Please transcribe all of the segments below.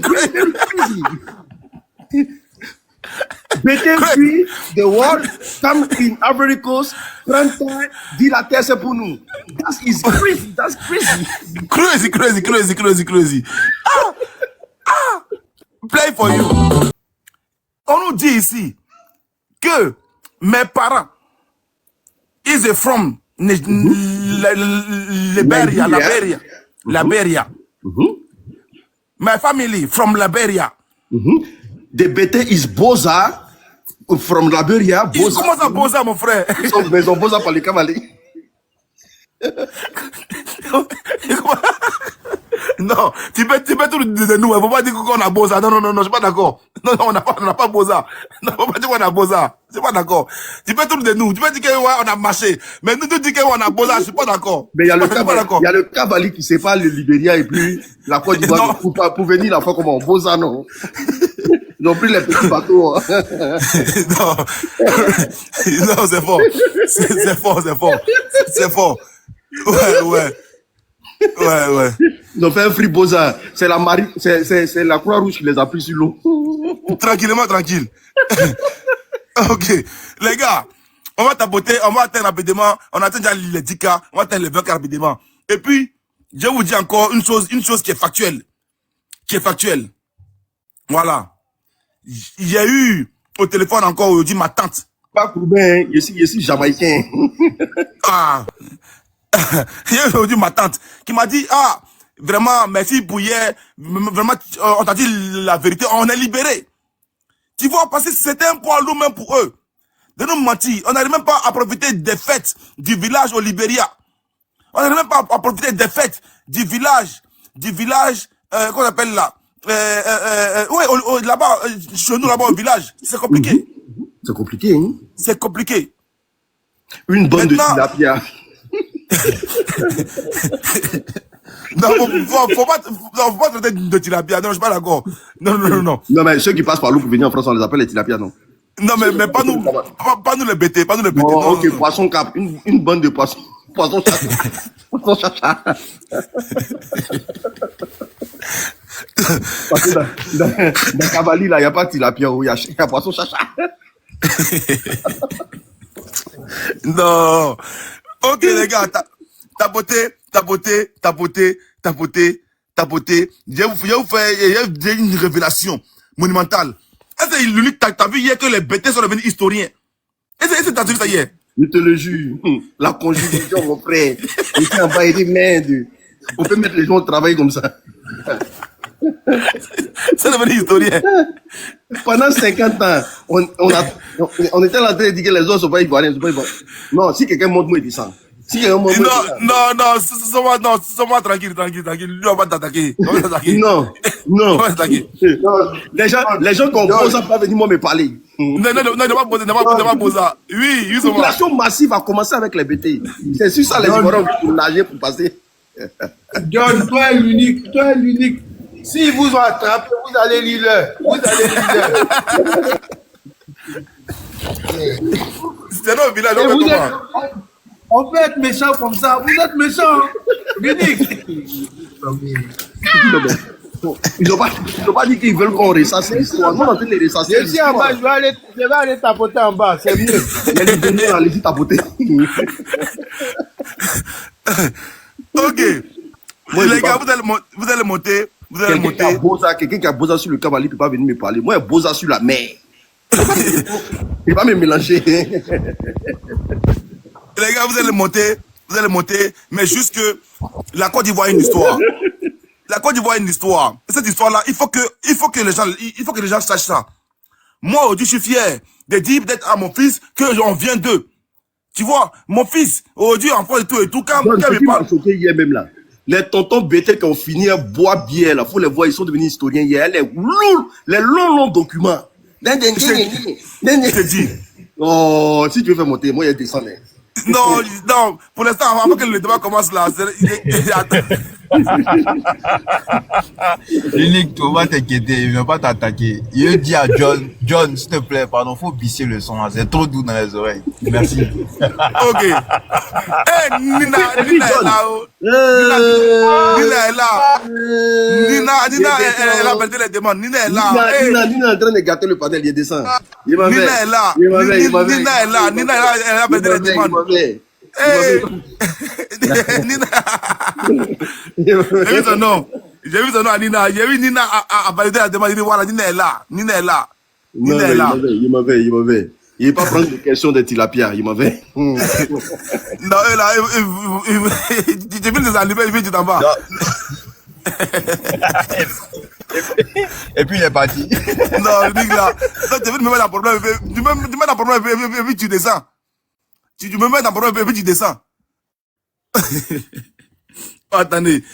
Crazy. BT puis the world come in Ivory Coast, 30 ans, dit la terre c'est pour nous. That is crazy. That's crazy. Crazy. Play for you. On nous dit ici que mes parents, ils sont from Liberia. My family from Liberia. The BT is Boza from Liberia. Comment ça Boza, mon frère? Ils sont Boza par les Cavaliers. Non, tu peux tout de nous. Il ne faut pas dire qu'on a Boza. Non, je suis pas d'accord. Non, on n'a pas Boza. Non, faut pas dire qu'on a Boza. Je suis pas d'accord. Tu peux tout de nous. Tu peux dire qu'on a marché. Mais nous, tu dis qu'on a Boza. Je suis pas d'accord. Mais il y a le Cavalier qui sépare le Libéria et puis la Côte d'Ivoire pour venir la fois comme en Boza, non. Ils ont pris les petits bateaux. Non, c'est fort. C'est fort. Ouais. Ils ont fait un free Boza. C'est la Croix-Rouge qui les a pris sur l'eau. Tranquille. Ok. Les gars, on va tapoter, on va atteindre rapidement. On atteint déjà les 10K, on va atteindre les 20K rapidement. Et puis, je vous dis encore une chose qui est factuelle. Voilà. Il y a eu au téléphone encore aujourd'hui ma tante. Pas Courbain, je suis jamaïcain. Il y a eu aujourd'hui ma tante qui m'a dit, vraiment, merci pour hier. Vraiment, on t'a dit la vérité, on est libéré. Tu vois, parce que c'était un poids lourd même pour eux. De nous mentir, on n'arrive même pas à profiter des fêtes du village au Libéria. On n'arrive même pas à profiter des fêtes du village, qu'on appelle là. Là-bas, chez nous, là-bas au village, c'est compliqué. C'est compliqué, hein? C'est compliqué. Une bande de tilapia. Non, faut pas traiter de tilapia. Non, je suis pas d'accord. Non. Non, mais ceux qui passent par l'eau pour venir en France, on les appelle les tilapia, non? Non, mais pas nous les bêter, Bon, non, ok, non. Poisson cap, une bande de poissons. Poisson chacha. Parce que dans Cavali, là, il n'y a pas de tilapia, il y a poisson chacha. Non. Ok, les gars, tapoter. Je vous fais une révélation monumentale. Est-ce que l'unique, t'as vu hier que les bêtés sont devenus historiens? Est-ce que t'as vu ça hier? Je te le jure. La conjugaison, mon frère. Ici en bas, il dit merde. On peut mettre les gens au travail comme ça. C'est devenu historien. Pendant 50 ans, on était en train de dire que les autres ne sont pas ivoiriens. Non, si quelqu'un monte, moi, il descend. Si quelqu'un monte, non, sois tranquille. Lui, on va t'attaquer. Non. On va t'attaquer. Les gens qui ont posé pas venir moi me parler. Non, ne pas poser. Oui, une population massive a commencé avec les BT. C'est sur ça les Ivoiriens pour nager pour passer. John, toi est l'unique. S'ils vous ont attrapé, vous allez lire l'heure. C'est notre village, on peut être méchant comme ça. Vous êtes méchant. L'unique. Ils n'ont pas dit qu'ils veulent qu'on ressasse l'histoire. Nous, on a les ressasser. Je suis en bas, je vais aller tapoter en bas. C'est mieux. Allez-y tapoter. Ok. Les gars, vous allez monter. Quelqu'un qui a Boza sur le Cavalier ne peut pas venir me parler. Moi, Boza sur la mer. Il ne va pas me mélanger. Les gars, vous allez monter, mais juste que la Côte d'Ivoire a une histoire. La Côte d'Ivoire a une histoire. Cette histoire-là, il faut que les gens sachent ça. Moi, aujourd'hui, je suis fier de dire peut-être à mon fils que j'en viens d'eux. Tu vois, mon fils, aujourd'hui, en France et tout, quand il parle. Hier même là. Les tontons BT qui ont fini à boire bière, là, faut les voir, ils sont devenus historiens hier. Les longs documents. Je te dis. Oh, si tu veux faire monter, moi, il y a des cents. Non, pour l'instant, avant que le débat commence là, L'unique, tu vas t'inquiéter, il ne va pas t'attaquer. Il dit à John, s'il te plaît, pardon, faut bisser le son, c'est trop doux dans les oreilles. Merci. Ok. Eh, Nina est là. Nina est là. Nina, elle a perdu les demandes. Nina est là. Nina est en train de gâter le panel, il descend. Nina est là. Nina est là. Nina elle a perdu les demandes. Nina. J'ai vu son nom. J'ai vu son nom à Nina. J'ai vu Nina a validé la demande. Il dit voilà, Nina est là. Nina est là. Nina est là. Il m'avait. Il n'est pas prendre des questions de tilapia, il m'avait. Non, là, j'ai vu les animaux, il vient t'en vas. Et puis il est parti. Non, le mec là, tu veux me mettre dans problème, tu me mets dans problème, et puis tu descends. Tu me mets dans problème, et puis tu descends. Attendez.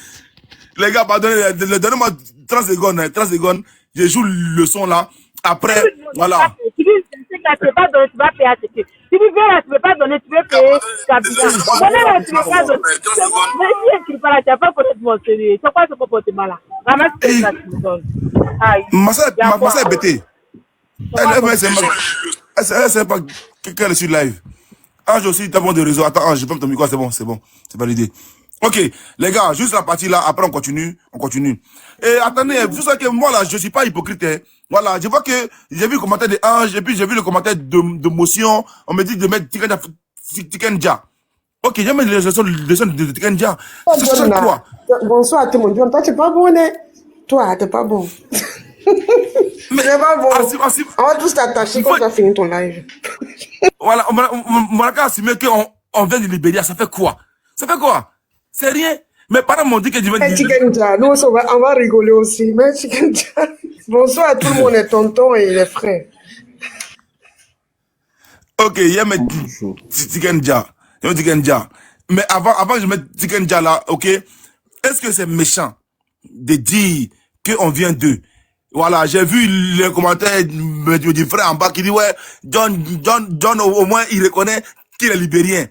Les gars, pardonnez, donnez-moi 30 secondes, 30 secondes. Je joue le son là. Après, voilà. Tu ne peux pas donner, tu vas payer à tes pieds. Si tu veux là, tu ne peux pas donner, tu veux payer Kabila. Donner là, tu ne peux pas donner. Mais si tu ne peux pas là, tu n'as pas connaître mon sérieux. C'est quoi ce comportement là? Ramasse tes là, tu me donnes. Ma soeur est bêtée. Elle sait pas qu'elle est sur live. Ange aussi, t'as bon de réseau. Attends, Ange, je peux ton micro, c'est bon. C'est validé. Ok, les gars, juste la partie là, après on continue. Et attendez, vous savez que moi là, je suis pas hypocrite. Hein. Voilà, je vois que j'ai vu le commentaire de Ange, et puis j'ai vu le commentaire de Motion. On me dit de mettre Tikenja. Ok, j'ai mis les leçons de Tikenja. C'est quoi? Bonsoir tout le monde. Toi, tu n'es pas bon, hein? Toi, tu n'es pas bon. Mais c'est pas bon. On va tous t'attacher quand tu as fini ton live. Voilà, on a qu'à assumer qu'on vient de Libéria. Ça fait quoi? C'est rien. Mes parents m'ont dit que je vais dire. Nous, on va rigoler aussi. Mais Tikenja. Bonsoir à tout le monde, les tontons et les frères. Ok, il y a mes Tikenja. Mais avant que je mette Tikenja là, ok, est-ce que c'est méchant de dire qu'on vient d'eux? Voilà, j'ai vu les commentaires du frère en bas qui dit ouais, John au moins il reconnaît qu'il est libérien.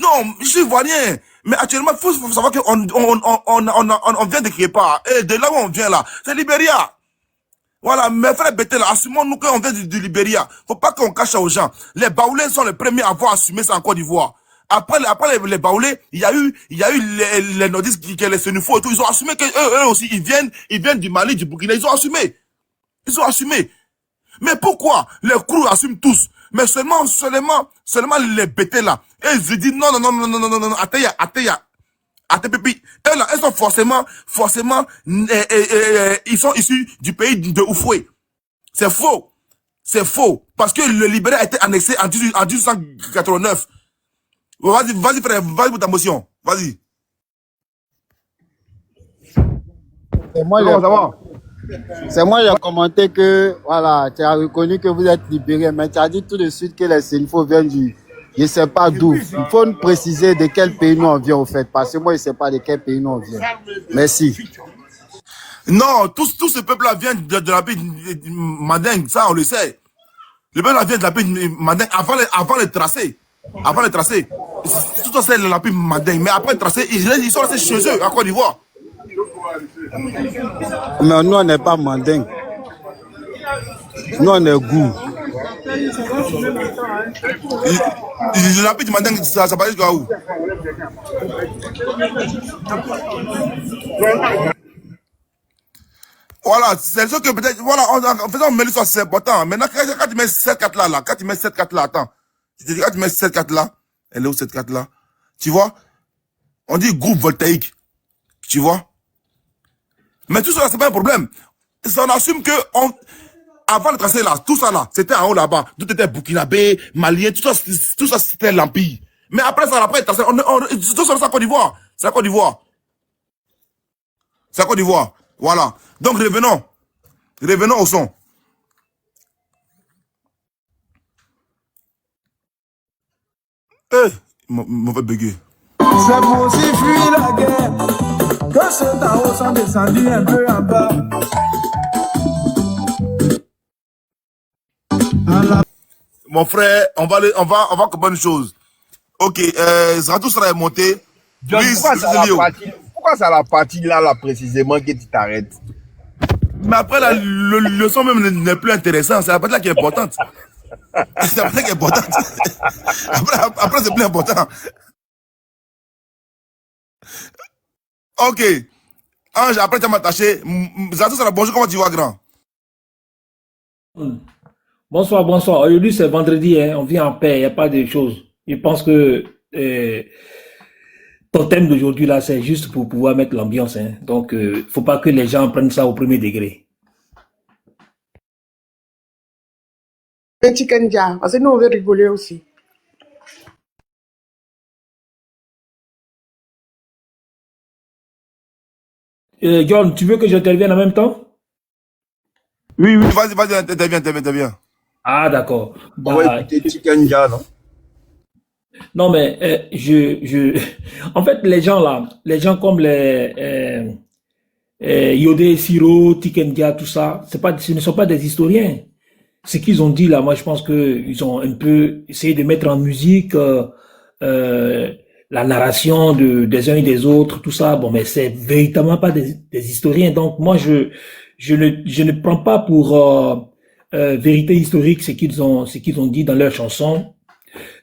Non, je suis ivoirien. Mais actuellement, il faut savoir qu'on vient de quelque part. Et de là où on vient là, c'est Libéria. Voilà, mes frères bêtés là, assumons-nous qu'on vient du Libéria. Faut pas qu'on cache aux gens. Les Baoulés sont les premiers à avoir assumé ça en Côte d'Ivoire. Après les Baoulés, il y a eu les nordistes qui les Sénéfaux et tout, ils ont assumé que eux aussi, ils viennent du Mali, du Burkina, ils ont assumé. Mais pourquoi les crews assument tous? Mais seulement les bêtés là. Et ils se disent non, Atepepi. Et là, elles sont forcément, ils sont issus du pays de Oufoué. C'est faux. Parce que le Libéria a été annexé en 1889. Vas-y frère, vas-y pour ta motion. Vas-y. C'est moi, j'ai commenté que, voilà, tu as reconnu que vous êtes libéré, mais tu as dit tout de suite que les Sénéfaux viennent du, je ne sais pas d'où. Il faut nous préciser de quel pays nous on vient, au fait, parce que moi, je ne sais pas de quel pays nous on vient. Merci. Non, tout ce peuple-là vient de la pays Mandingue, ça, on le sait. Le peuple-là vient de la pays Mandingue avant le tracé. Tout ça, c'est la pays Mandingue. Mais après le tracé, ils sont restés chez eux, à Côte d'Ivoire. Mais nous, on n'est pas mandingue. Nous, on est goût. La pays Mandingue, ça passe jusqu'à où? Voilà, c'est sûr que peut-être, voilà, en faisant mêler ça, c'est important. Maintenant, quand tu mets cette carte-là, attends. Je te dis, quand tu mets cette carte-là, elle est où cette carte-là? Tu vois? On dit groupe voltaïque. Tu vois? Mais tout ça, c'est pas un problème. On assume que avant le tracé là, tout ça là, c'était en haut là-bas. Tout était burkinabé, malien, tout ça c'était l'empire. Mais après ça, après le tracé, tout ça c'est la Côte d'Ivoire. C'est la Côte d'Ivoire. Voilà. Donc revenons au son. Mauvais bugger. C'est pour aussi fuir la guerre que ceux en haut sont descendus un peu en bas. Mon frère, on va comprendre une chose. Ok, Zratou sera monté. John, pourquoi ça va partir? pourquoi c'est à la partie là précisément que tu t'arrêtes? Mais après, la leçon même n'est plus intéressante. C'est la partie là qui est importante. C'est la partie là qui est importante. Après c'est plus important. Ok. Ange, après tu vas m'attacher. Zato sera bonjour, comment tu vas, grand? Bonsoir, bonsoir. Aujourd'hui, c'est vendredi, hein. On vit en paix, il n'y a pas de choses. Je pense que ton thème d'aujourd'hui, là, c'est juste pour pouvoir mettre l'ambiance. Hein. Donc, faut pas que les gens prennent ça au premier degré. Et Chicken Jar, parce que nous, on veut rigoler aussi. John, tu veux que j'intervienne en même temps? Oui. Vas-y, interviens. Ah, d'accord. On va écouter Chicken Jar, non? Non, mais en fait, les gens là, les gens comme les Yodé, Siro, Tikendia, tout ça, ce ne sont pas des historiens. Ce qu'ils ont dit là, moi je pense qu'ils ont un peu essayé de mettre en musique la narration des uns et des autres, tout ça. Bon, mais c'est véritablement pas des historiens. Donc moi je ne prends pas pour vérité historique ce qu'ils ont dit dans leurs chansons.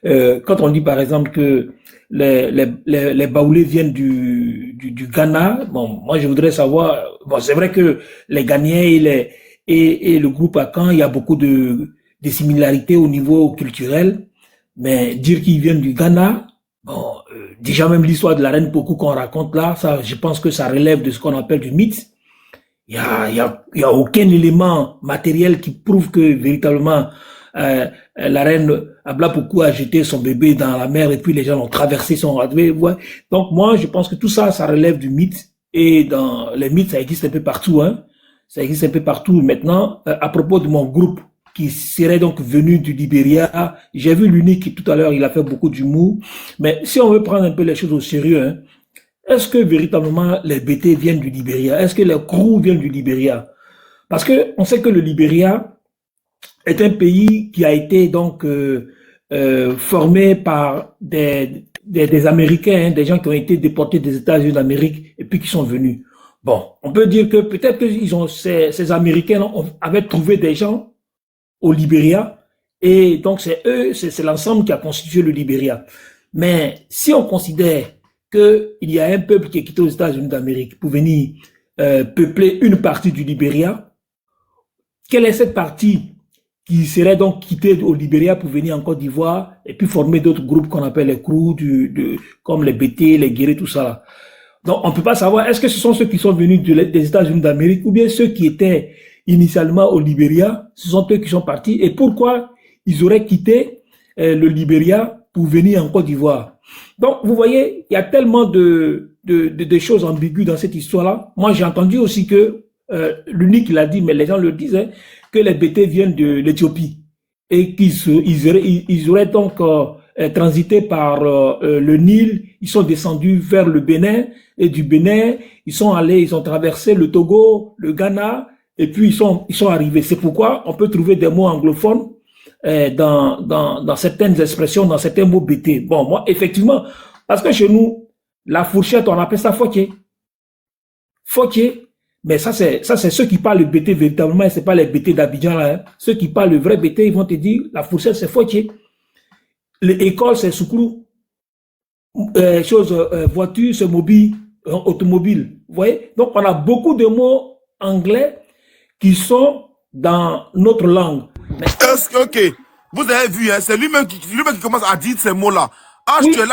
Quand on dit par exemple que les Baoulés viennent du Ghana, bon, moi je voudrais savoir, bon, c'est vrai que les Ghanéens et le groupe Akan, il y a beaucoup de similarités au niveau culturel, mais dire qu'ils viennent du Ghana, bon, déjà même l'histoire de la reine Pokou qu'on raconte là, ça, je pense que ça relève de ce qu'on appelle du mythe. Il y a aucun élément matériel qui prouve que véritablement la reine Abla Pokou a jeté son bébé dans la mer et puis les gens l'ont traversé, sont arrivés. Ouais. Donc moi, je pense que tout ça, ça relève du mythe. Et dans les mythes, ça existe un peu partout. Hein. Ça existe un peu partout. Maintenant, à propos de mon groupe qui serait donc venu du Libéria, j'ai vu l'unique tout à l'heure, il a fait beaucoup d'humour. Mais si on veut prendre un peu les choses au sérieux, hein, est-ce que véritablement les BT viennent du Libéria? Est-ce que les crews viennent du Libéria? Parce que on sait que le Libéria est un pays qui a été donc formé par des Américains, hein, des gens qui ont été déportés des États-Unis d'Amérique et puis qui sont venus. Bon, on peut dire que peut-être que ces Américains avaient trouvé des gens au Libéria et donc c'est eux, c'est l'ensemble qui a constitué le Libéria. Mais si on considère qu'il y a un peuple qui est quitté aux États-Unis d'Amérique pour venir peupler une partie du Libéria, quelle est cette partie qui serait donc quittée au Libéria pour venir en Côte d'Ivoire et puis former d'autres groupes qu'on appelle les crews, comme les BT, les Guérés, tout ça là. Donc on ne peut pas savoir, est-ce que ce sont ceux qui sont venus des États-Unis d'Amérique ou bien ceux qui étaient initialement au Libéria, ce sont eux qui sont partis et pourquoi ils auraient quitté le Libéria pour venir en Côte d'Ivoire. Donc, vous voyez, il y a tellement de choses ambiguës dans cette histoire-là. Moi, j'ai entendu aussi que, l'unique l'a dit, mais les gens le disent, hein, que les BT viennent de l'Éthiopie et qu'ils auraient donc transité par le Nil, ils sont descendus vers le Bénin et du Bénin, ils ont traversé le Togo, le Ghana et puis ils sont arrivés. C'est pourquoi on peut trouver des mots anglophones dans certaines expressions, dans certains mots BT. Bon, moi, effectivement, parce que chez nous, la fourchette, on appelle ça fotier. Fotier. Mais ça, c'est ceux qui parlent le BT véritablement, et c'est pas les BT d'Abidjan, là, hein. Ceux qui parlent le vrai BT, ils vont te dire, la fourchette, c'est fotier. L'école, c'est soukrou. Voiture, c'est mobile, automobile. Vous voyez? Donc, on a beaucoup de mots anglais qui sont dans notre langue. Ok, vous avez vu, hein, c'est lui-même qui commence à dire ces mots-là. Ange, oui. tu es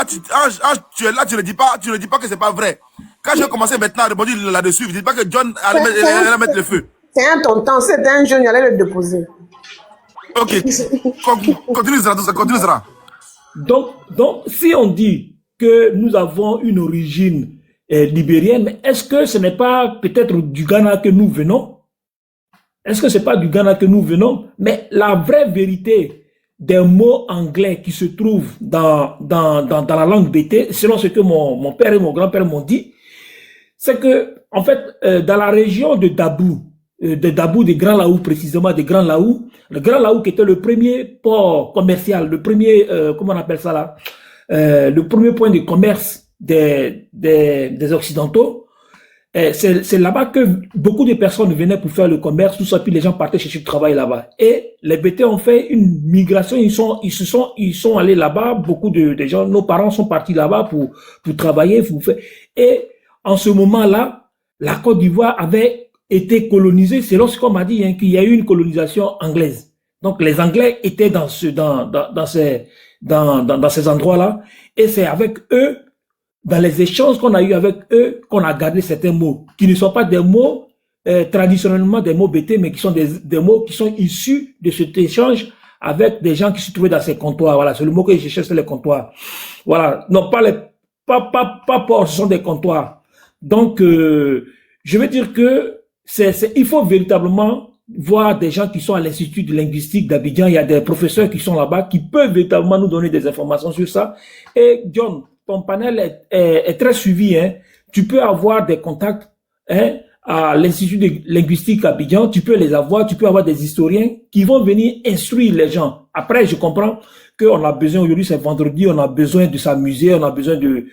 là, tu ne dis pas que c'est pas vrai. Quand je vais commencer maintenant à répondre là-dessus, vous ne dites pas que John allait mettre le feu. C'est un tonton, c'est un jeune, il allait le déposer. Ok, continue ça. Donc, si on dit que nous avons une origine libérienne, est-ce que ce n'est pas peut-être du Ghana que nous venons? Est-ce que c'est pas du Ghana que nous venons? Mais la vraie vérité des mots anglais qui se trouvent dans la langue BT, selon ce que mon père et mon grand-père m'ont dit, c'est que, en fait, dans la région de Dabou, des Grands Laou, précisément des Grands Laou, le Grand Laou qui était le premier port commercial, le premier, comment on appelle ça là, le premier point de commerce des Occidentaux. C'est là-bas que beaucoup de personnes venaient pour faire le commerce, tout ça, puis les gens partaient chercher du travail là-bas. Et les Bété ont fait une migration, ils sont allés là-bas, beaucoup de gens, nos parents sont partis là-bas pour travailler, pour faire. Et en ce moment-là, la Côte d'Ivoire avait été colonisée. C'est lorsqu'on m'a dit qu'il y a eu une colonisation anglaise. Donc les Anglais étaient dans ces endroits-là, et c'est avec eux, dans les échanges qu'on a eu avec eux, qu'on a gardé certains mots, qui ne sont pas des mots traditionnellement des mots Bété, mais qui sont des mots qui sont issus de cet échange avec des gens qui se trouvaient dans ces comptoirs. Voilà, c'est le mot que je cherche, c'est les comptoirs. Voilà, non pas ports, ce sont des comptoirs. Donc, je veux dire que il faut véritablement voir des gens qui sont à l'Institut de linguistique d'Abidjan. Il y a des professeurs qui sont là-bas, qui peuvent véritablement nous donner des informations sur ça. Et John, ton panel est très suivi, hein. Tu peux avoir des contacts, hein, à l'Institut de linguistique Abidjan, tu peux les avoir, tu peux avoir des historiens qui vont venir instruire les gens. Après, je comprends qu'on a besoin, aujourd'hui c'est vendredi, on a besoin de s'amuser, on a besoin de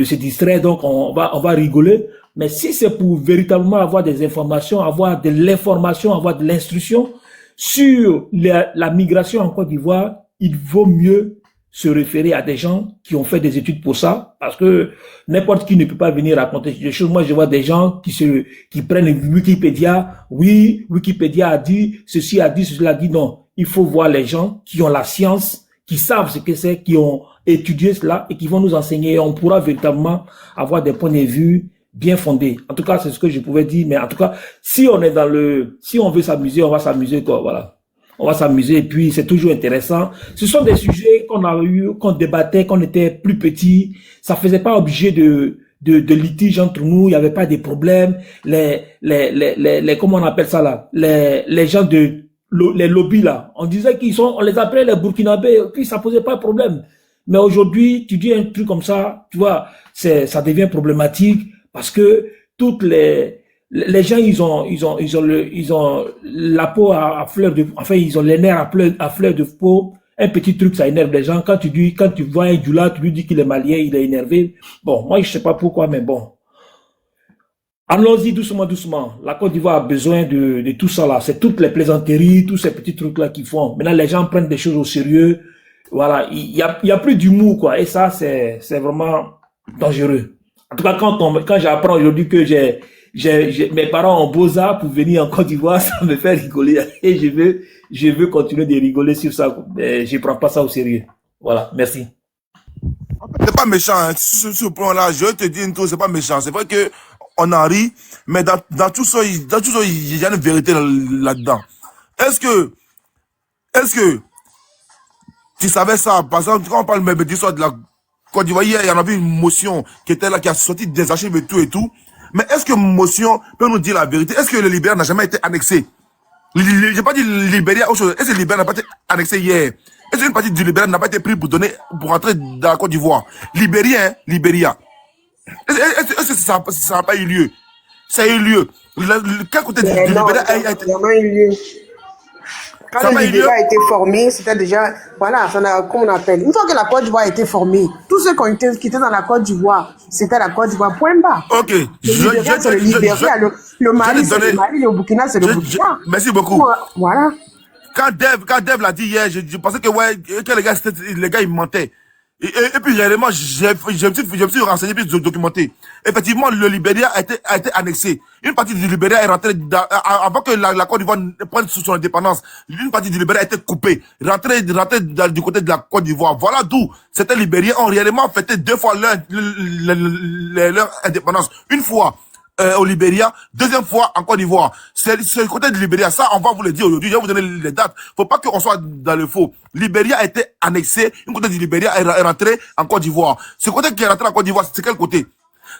se distraire, donc on va rigoler. Mais si c'est pour véritablement avoir des informations, avoir de l'information, avoir de l'instruction sur la migration en Côte d'Ivoire, il vaut mieux se référer à des gens qui ont fait des études pour ça, parce que n'importe qui ne peut pas venir raconter des choses. Moi, je vois des gens qui prennent Wikipédia. Oui, Wikipédia a dit, ceci a dit, cela a dit. Non, il faut voir les gens qui ont la science, qui savent ce que c'est, qui ont étudié cela et qui vont nous enseigner. Et on pourra véritablement avoir des points de vue bien fondés. En tout cas, c'est ce que je pouvais dire. Mais en tout cas, si on veut s'amuser, on va s'amuser, quoi. Voilà. On va s'amuser, et puis c'est toujours intéressant. Ce sont des sujets qu'on débattait, qu'on était plus petits. Ça faisait pas objet de litige entre nous. Il y avait pas de problèmes. Comment on appelle ça là? Les gens les lobbies là. On disait on les appelait les Burkinabés, puis ça posait pas de problème. Mais aujourd'hui, tu dis un truc comme ça, tu vois, ça devient problématique parce que toutes les gens, ils ont la peau à fleur de, enfin, ils ont les nerfs à fleur de peau. Un petit truc, ça énerve les gens. Quand tu vois un Djoula, tu lui dis qu'il est malien, il est énervé. Bon, moi, je sais pas pourquoi, mais bon. Allons-y doucement, doucement. La Côte d'Ivoire a besoin de tout ça là. C'est toutes les plaisanteries, tous ces petits trucs là qu'ils font. Maintenant, les gens prennent des choses au sérieux. Voilà. Il y a plus d'humour, quoi. Et ça, c'est vraiment dangereux. En tout cas, quand j'apprends aujourd'hui que mes parents ont beaux-arts pour venir en Côte d'Ivoire, ça me fait rigoler. Et je veux continuer de rigoler sur ça. Mais je prends pas ça au sérieux. Voilà. Merci. C'est pas méchant, hein. Sur ce point-là, je te dis une chose, c'est pas méchant. C'est vrai que on en rit, mais dans tout ça, il y a une vérité là-dedans. Est-ce que tu savais ça? Par exemple, quand on parle même d'histoire de la Côte d'Ivoire, il y en avait une motion qui était là, qui a sorti des archives et tout. Mais est-ce que motion peut nous dire la vérité? Est-ce que le Libéria n'a jamais été annexé? J'ai pas dit Libéria autre chose. Est-ce que le Libéria n'a pas été annexé hier? Est-ce qu'une partie du Libéria n'a pas été prise pour rentrer dans la Côte d'Ivoire? Libéria. Est-ce que ça n'a pas eu lieu? Ça a eu lieu. Quel côté du Libéria a été? Il y en a eu lieu. Quand le Libéria a été formé, c'était déjà, voilà, comment on appelle. Une fois que la Côte d'Ivoire a été formée, tous ceux qui étaient dans la Côte d'Ivoire, c'était la Côte d'Ivoire, point bas. Ok. Le Libéria, c'est le Libéria. Le Mali, c'est le Mali. Le Burkina, c'est le Burkina. Merci beaucoup. Voilà. Quand Dev l'a dit hier, je pensais que les gars, ils mentaient. Et puis, réellement, je me suis renseigné, puis documenté. Effectivement, le Libéria a été annexé. Une partie du Libéria est rentrée avant que la Côte d'Ivoire prenne son indépendance. Une partie du Libéria a été coupée. Rentrée du côté de la Côte d'Ivoire. Voilà d'où certains Libériens ont réellement fêté 2 fois leur indépendance. Une fois au Libéria, 2e fois en Côte d'Ivoire. C'est le côté du Libéria. Ça, on va vous le dire aujourd'hui. Je vais vous donner les dates. Faut pas qu'on soit dans le faux. Libéria a été annexé. Une côté du Libéria est rentré en Côte d'Ivoire. Ce côté qui est rentré en Côte d'Ivoire, c'est quel côté?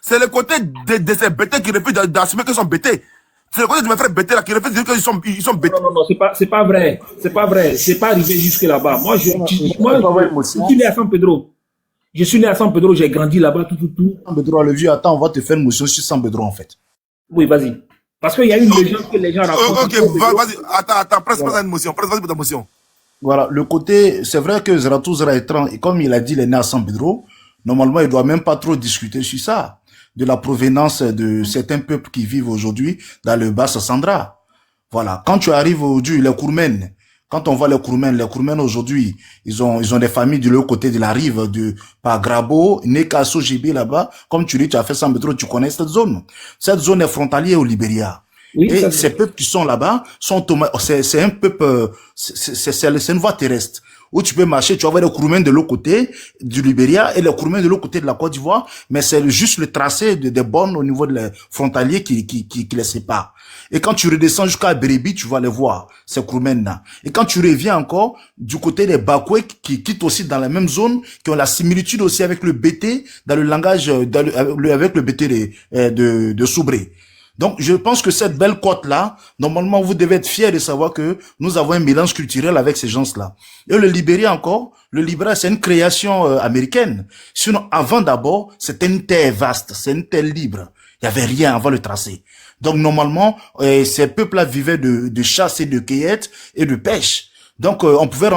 C'est le côté de ces bêtés qui refusent d'assumer qu'ils sont bêtés. C'est le côté de mes frères bêtés là qui refusent de dire qu'ils sont bêtés. Non, c'est pas vrai. C'est pas vrai. C'est pas arrivé jusque là-bas. Moi, je suis né à San Pedro. Je suis né à San Pedro, j'ai grandi là-bas, tout. San Pedro, le vieux, attends, on va te faire une motion sur San Pedro, en fait. Oui, vas-y. Parce qu'il y a une légende que les gens racontent. Ok, vas-y, attends, presse pas une motion, vas-y pour ta motion. Voilà, le côté, c'est vrai que Zarathustra est et comme il a dit, il est né à San Pedro. Normalement, il ne doit même pas trop discuter sur ça, de la provenance de certains peuples qui vivent aujourd'hui dans le Bas-Sassandra. Voilà. Quand tu arrives aujourd'hui, les Kourmènes, quand on voit les Kourmènes aujourd'hui, ils ont des familles de l'autre côté de la rive, par Grabo, Nekasso, Gébé là-bas. Comme tu dis, tu as fait 100 métros, tu connais cette zone. Cette zone est frontalière au Libéria. Oui, et ces peuples qui sont là-bas c'est un peuple, c'est une voie terrestre où tu peux marcher, tu vas voir les Kourmènes de l'autre côté du Libéria et les Kourmènes de l'autre côté de la Côte d'Ivoire, mais c'est juste le tracé des bornes au niveau de frontalier qui les sépare. Et quand tu redescends jusqu'à Bérébi, tu vas les voir, ces Kourmènes-là. Et quand tu reviens encore du côté des Bakoué qui quittent aussi dans la même zone, qui ont la similitude aussi avec le BT, dans le langage, avec le BT de Soubré. Donc, je pense que cette belle côte-là, normalement, vous devez être fiers de savoir que nous avons un mélange culturel avec ces gens-là. Et le Libéria encore, le Libéria, c'est une création américaine. Sinon, avant d'abord, c'était une terre vaste, c'est une terre libre. Il n'y avait rien avant le tracé. Donc, normalement, ces peuples-là vivaient de chasse et de cueillette et de pêche. Donc, on pouvait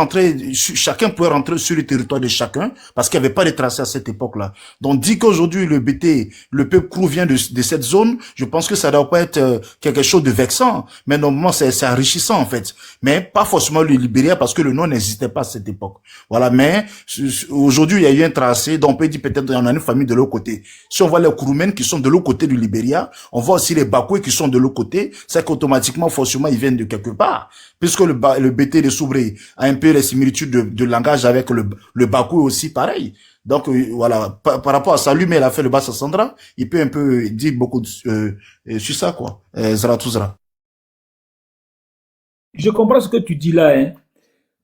chacun pouvait rentrer sur le territoire de chacun, parce qu'il n'y avait pas de tracé à cette époque-là. Donc, dit qu'aujourd'hui, le BT, le peuple Krou vient de cette zone, je pense que ça doit pas être quelque chose de vexant, mais normalement, c'est enrichissant, en fait. Mais pas forcément le Libéria, parce que le nom n'existait pas à cette époque. Voilà, mais aujourd'hui, il y a eu un tracé, donc on peut dire peut-être qu'il y en a une famille de l'autre côté. Si on voit les Kouroumènes qui sont de l'autre côté du Libéria, on voit aussi les Bakoué qui sont de l'autre côté, c'est qu'automatiquement, forcément, ils viennent de quelque part. Puisque le BT de Soubré a un peu les similitudes de langage avec le Bakou aussi pareil. Donc voilà, par rapport à ça, lui, mais il a fait le Bas-Sassandra, il peut un peu dire beaucoup sur ça, quoi. Zarathustra. Je comprends ce que tu dis là, hein.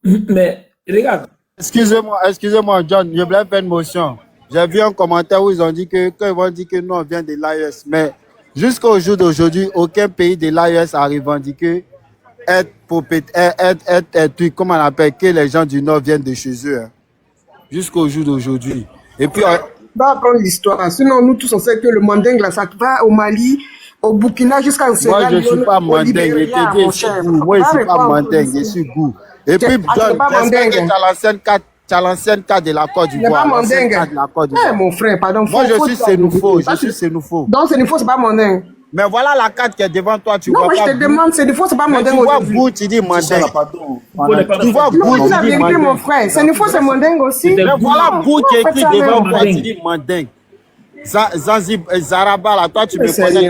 Mais regarde. Excusez-moi, John, je voulais faire une motion. J'ai vu un commentaire où ils ont dit que, quand ils vont dire que nous, on vient de l'AES, mais jusqu'au jour d'aujourd'hui, aucun pays de l'AES a revendiqué être, comment on appelle, que les gens du Nord viennent de chez eux, hein, jusqu'au jour d'aujourd'hui. Et puis, on va apprendre l'histoire. Sinon, nous tous, on sait que le mandingue, là, ça va au Mali, au Burkina, jusqu'à Sénégal. Moi, je ne suis pas mandingue. Moi, je ne suis pas mandingue, je suis goût. Et puis, John, tu as l'ancienne carte de la Côte d'Ivoire. C'est pas mandingue. Mon frère, pardon. Moi, je suis Sénoufo. Donc, Sénoufo, c'est pas mandingue. Mais voilà la carte qui est devant toi, tu vois pas. Non, moi je te demande, c'est des fois, c'est pas mandingue. Tu vois Bou, tu dis mandingue. Tu vois Bou, tu dis la vérité, mon frère. C'est des fois, c'est mandingue aussi. Mais voilà Bou qui est écrit devant toi, tu dis mandingue. Zaraba, là, toi, tu me connais.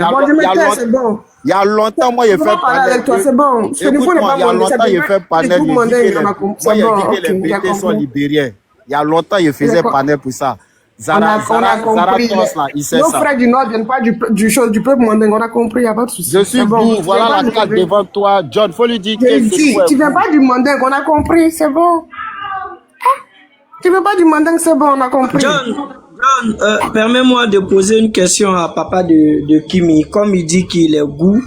Il y a longtemps, moi, j'ai fait panel. C'est bon. Il y a longtemps, j'ai fait panel. Moi, j'ai dit que les BT sont libériens. Il y a longtemps, je faisais panel pour ça. On a compris. Nos frères du Nord ne viennent pas du peuple mandingue. On a compris, il n'y a pas de souci. Je suis bon. Voilà la carte devant toi. John, il faut lui dire que tu ne viens pas du mandingue, on a compris, c'est bon. Tu ne viens pas du mandingue, c'est bon, on a compris. John, permets-moi de poser une question à papa de Kimi. Comme il dit qu'il est goût,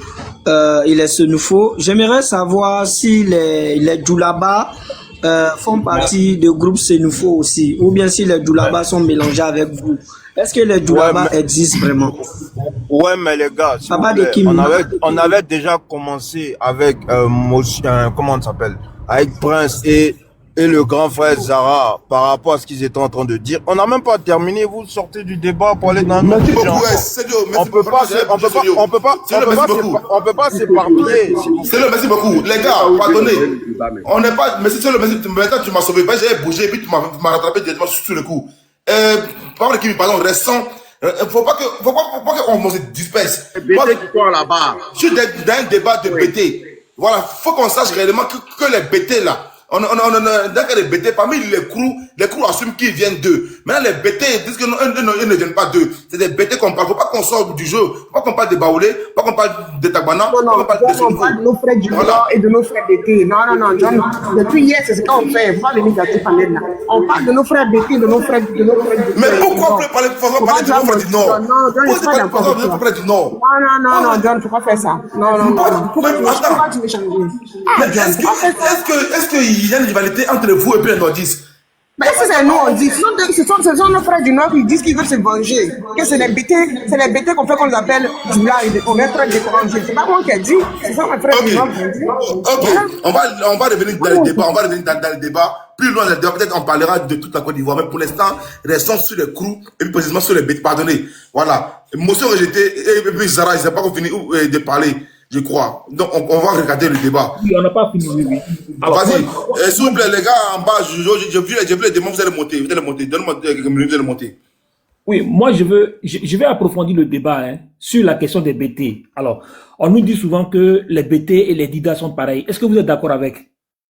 il est Sénoufo, j'aimerais savoir si les Djoulaba font partie du groupe Sénoufo aussi, ou bien si les Djoulaba sont mélangés avec vous. Est-ce que les Djoulaba existent vraiment? Ouais, mais les gars, on avait déjà commencé avec comment on s'appelle, avec Prince et le grand frère Zara par rapport à ce qu'ils étaient en train de dire. On n'a même pas terminé, vous sortez du débat pour aller dans un autre sujet. On peut pas s'éparpiller. C'est le merci beaucoup. Les gars, pardonnez. On n'est pas, mais c'est le merci. Maintenant, tu m'as sauvé. J'ai bougé et puis tu m'as rattrapé directement sur le coup. Par exemple, pardon, restant. Faut pas qu'on se disperse. Moi, là-bas. Je suis dans un débat de BT. Voilà, faut qu'on sache réellement que les BT là, dans les BT, parmi les crews assument qu'ils viennent d'eux. Maintenant, les BT disent qu'ils ne viennent pas d'eux. C'est des BT qu'on parle. Faut pas qu'on sorte du jeu. Faut pas qu'on parle de Baoulé. Faut pas qu'on parle de Tagbana. On parle de nos frères du Nord et de nos frères BT. Non, John. Depuis hier, c'est ce qu'on fait. Faut pas venir dans cette panel là. On parle de nos frères BT, de nos frères du Nord. Mais pourquoi on peut parler de nos frères du Nord? Non, John, c'est pas d'accord. Non, John, faut pas faire ça. Non. Pourquoi tu veux changer? Est-ce qu'il y a une rivalité entre vous et puis les nordistes? Mais si c'est nous, on dit, ce sont nos frères du Nord qui disent qu'ils veulent se venger. Que c'est les BT qu'on fait qu'on les appelle du là, on est très découragés. C'est pas moi qui ai dit, ce sont mes frères du Nord qui ont dit. Ok, on va revenir dans le débat, dans le débat. Plus loin dans le débat, peut-être on parlera de toute la Côte d'Ivoire. Mais pour l'instant, restons sur les crews et puis précisément sur les BT. Pardonnez. Voilà. Motion rejetée et puis Zara, ils n'ont pas fini de parler. Je crois. Donc, on va regarder le débat. Oui, on n'a pas fini. Oui. Vas-y. S'il vous plaît, les gars, en bas, j'ai vu les demandes, vous allez monter. Donnez-moi quelques minutes, vous allez monter. Oui, moi, je vais approfondir le débat sur la question des BT. Alors, on nous dit souvent que les BT et les Dida sont pareils. Est-ce que vous êtes d'accord avec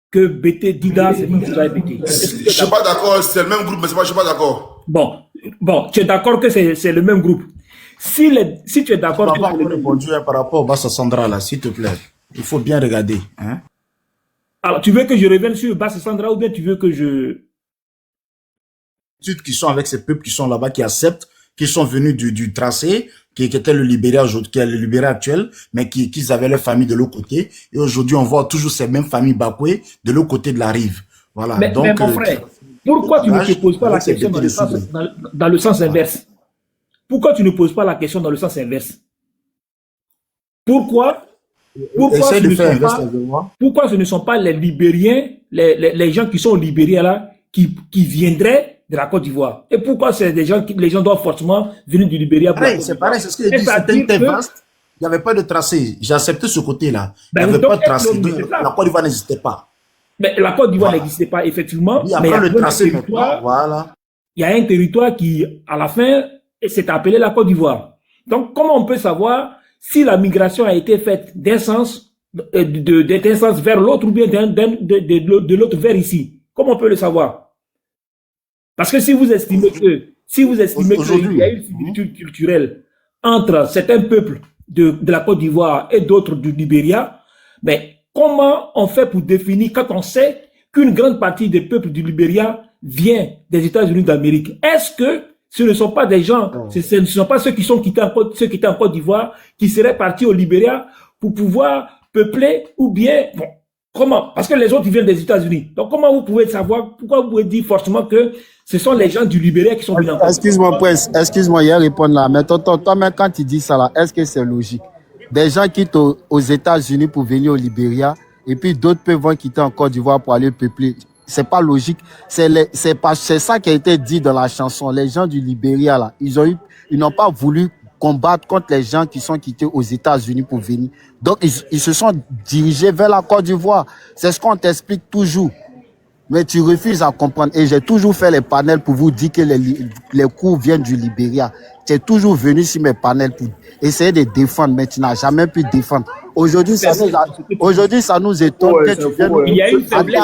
que BT, Dida, c'est même Dida et BT? Je ne suis pas d'accord, c'est le même groupe, mais je ne suis pas d'accord. Bon, tu es d'accord que c'est le même groupe. Si tu es d'accord... Tu n'as pas répondu par rapport au Bassa Sandra, là, s'il te plaît. Il faut bien regarder. Hein? Alors, tu veux que je revienne sur Bassa Sandra ou bien tu veux que je... Qui sont avec ces peuples qui sont là-bas, qui acceptent, qui sont venus du tracé, qui était le Libéria aujourd'hui, qui est le Libéria actuel, mais qui avaient leur famille de l'autre côté. Et aujourd'hui, on voit toujours ces mêmes familles Bakoué de l'autre côté de la rive. Voilà. Mais mon frère, pourquoi tu ne te poses pas la question dans le sens inverse? Pourquoi tu ne poses pas la question dans le sens inverse? Pourquoi ce ne sont pas les Libériens, les gens qui sont au Libéria là, qui viendraient de la Côte d'Ivoire? Et pourquoi c'est des gens les gens doivent forcément venir du Libéria? C'est pareil, c'est ce que j'ai dit. C'était vaste. Il n'y avait pas de tracé. J'ai accepté ce côté-là. Il n'y avait pas de tracé. La Côte d'Ivoire n'existait pas. Mais la Côte d'Ivoire n'existait pas, effectivement. Il y a pas le tracé maintenant. Voilà. Il y a un territoire qui, à la fin, s'est appelé la Côte d'Ivoire. Donc, comment on peut savoir si la migration a été faite d'un sens, d'un sens vers l'autre ou bien de l'autre vers ici? Comment on peut le savoir? Parce que si vous estimez qu'il y a une similitude culturelle entre certains peuples de la Côte d'Ivoire et d'autres du Libéria, mais comment on fait pour définir quand on sait qu'une grande partie des peuples du Libéria vient des États-Unis d'Amérique? Est-ce que ce ne sont pas des gens, ce ne sont pas ceux qui sont quittés en Côte d'Ivoire, qui seraient partis au Libéria pour pouvoir peupler ou bien, bon, comment? Parce que les autres, ils viennent des États-Unis. Donc, comment vous pouvez savoir, pourquoi vous pouvez dire forcément que ce sont les gens du Libéria qui sont venus en Côte d'Ivoire? Excuse-moi, il y a répondre là. Mais toi-même, quand tu dis ça là, est-ce que c'est logique? Des gens quittent aux États-Unis pour venir au Libéria, et puis d'autres peuvent quitter en Côte d'Ivoire pour aller peupler. C'est pas logique. C'est ça qui a été dit dans la chanson. Les gens du Libéria, là, ils n'ont pas voulu combattre contre les gens qui sont quittés aux États-Unis pour venir. Donc, ils se sont dirigés vers la Côte d'Ivoire. C'est ce qu'on t'explique toujours. Mais tu refuses à comprendre. Et j'ai toujours fait les panels pour vous dire que les coups viennent du Libéria. Tu es toujours venu sur mes panels pour essayer de défendre, mais tu n'as jamais pu défendre. Aujourd'hui, ça nous étonne que tu viennes. Il y a une faiblesse.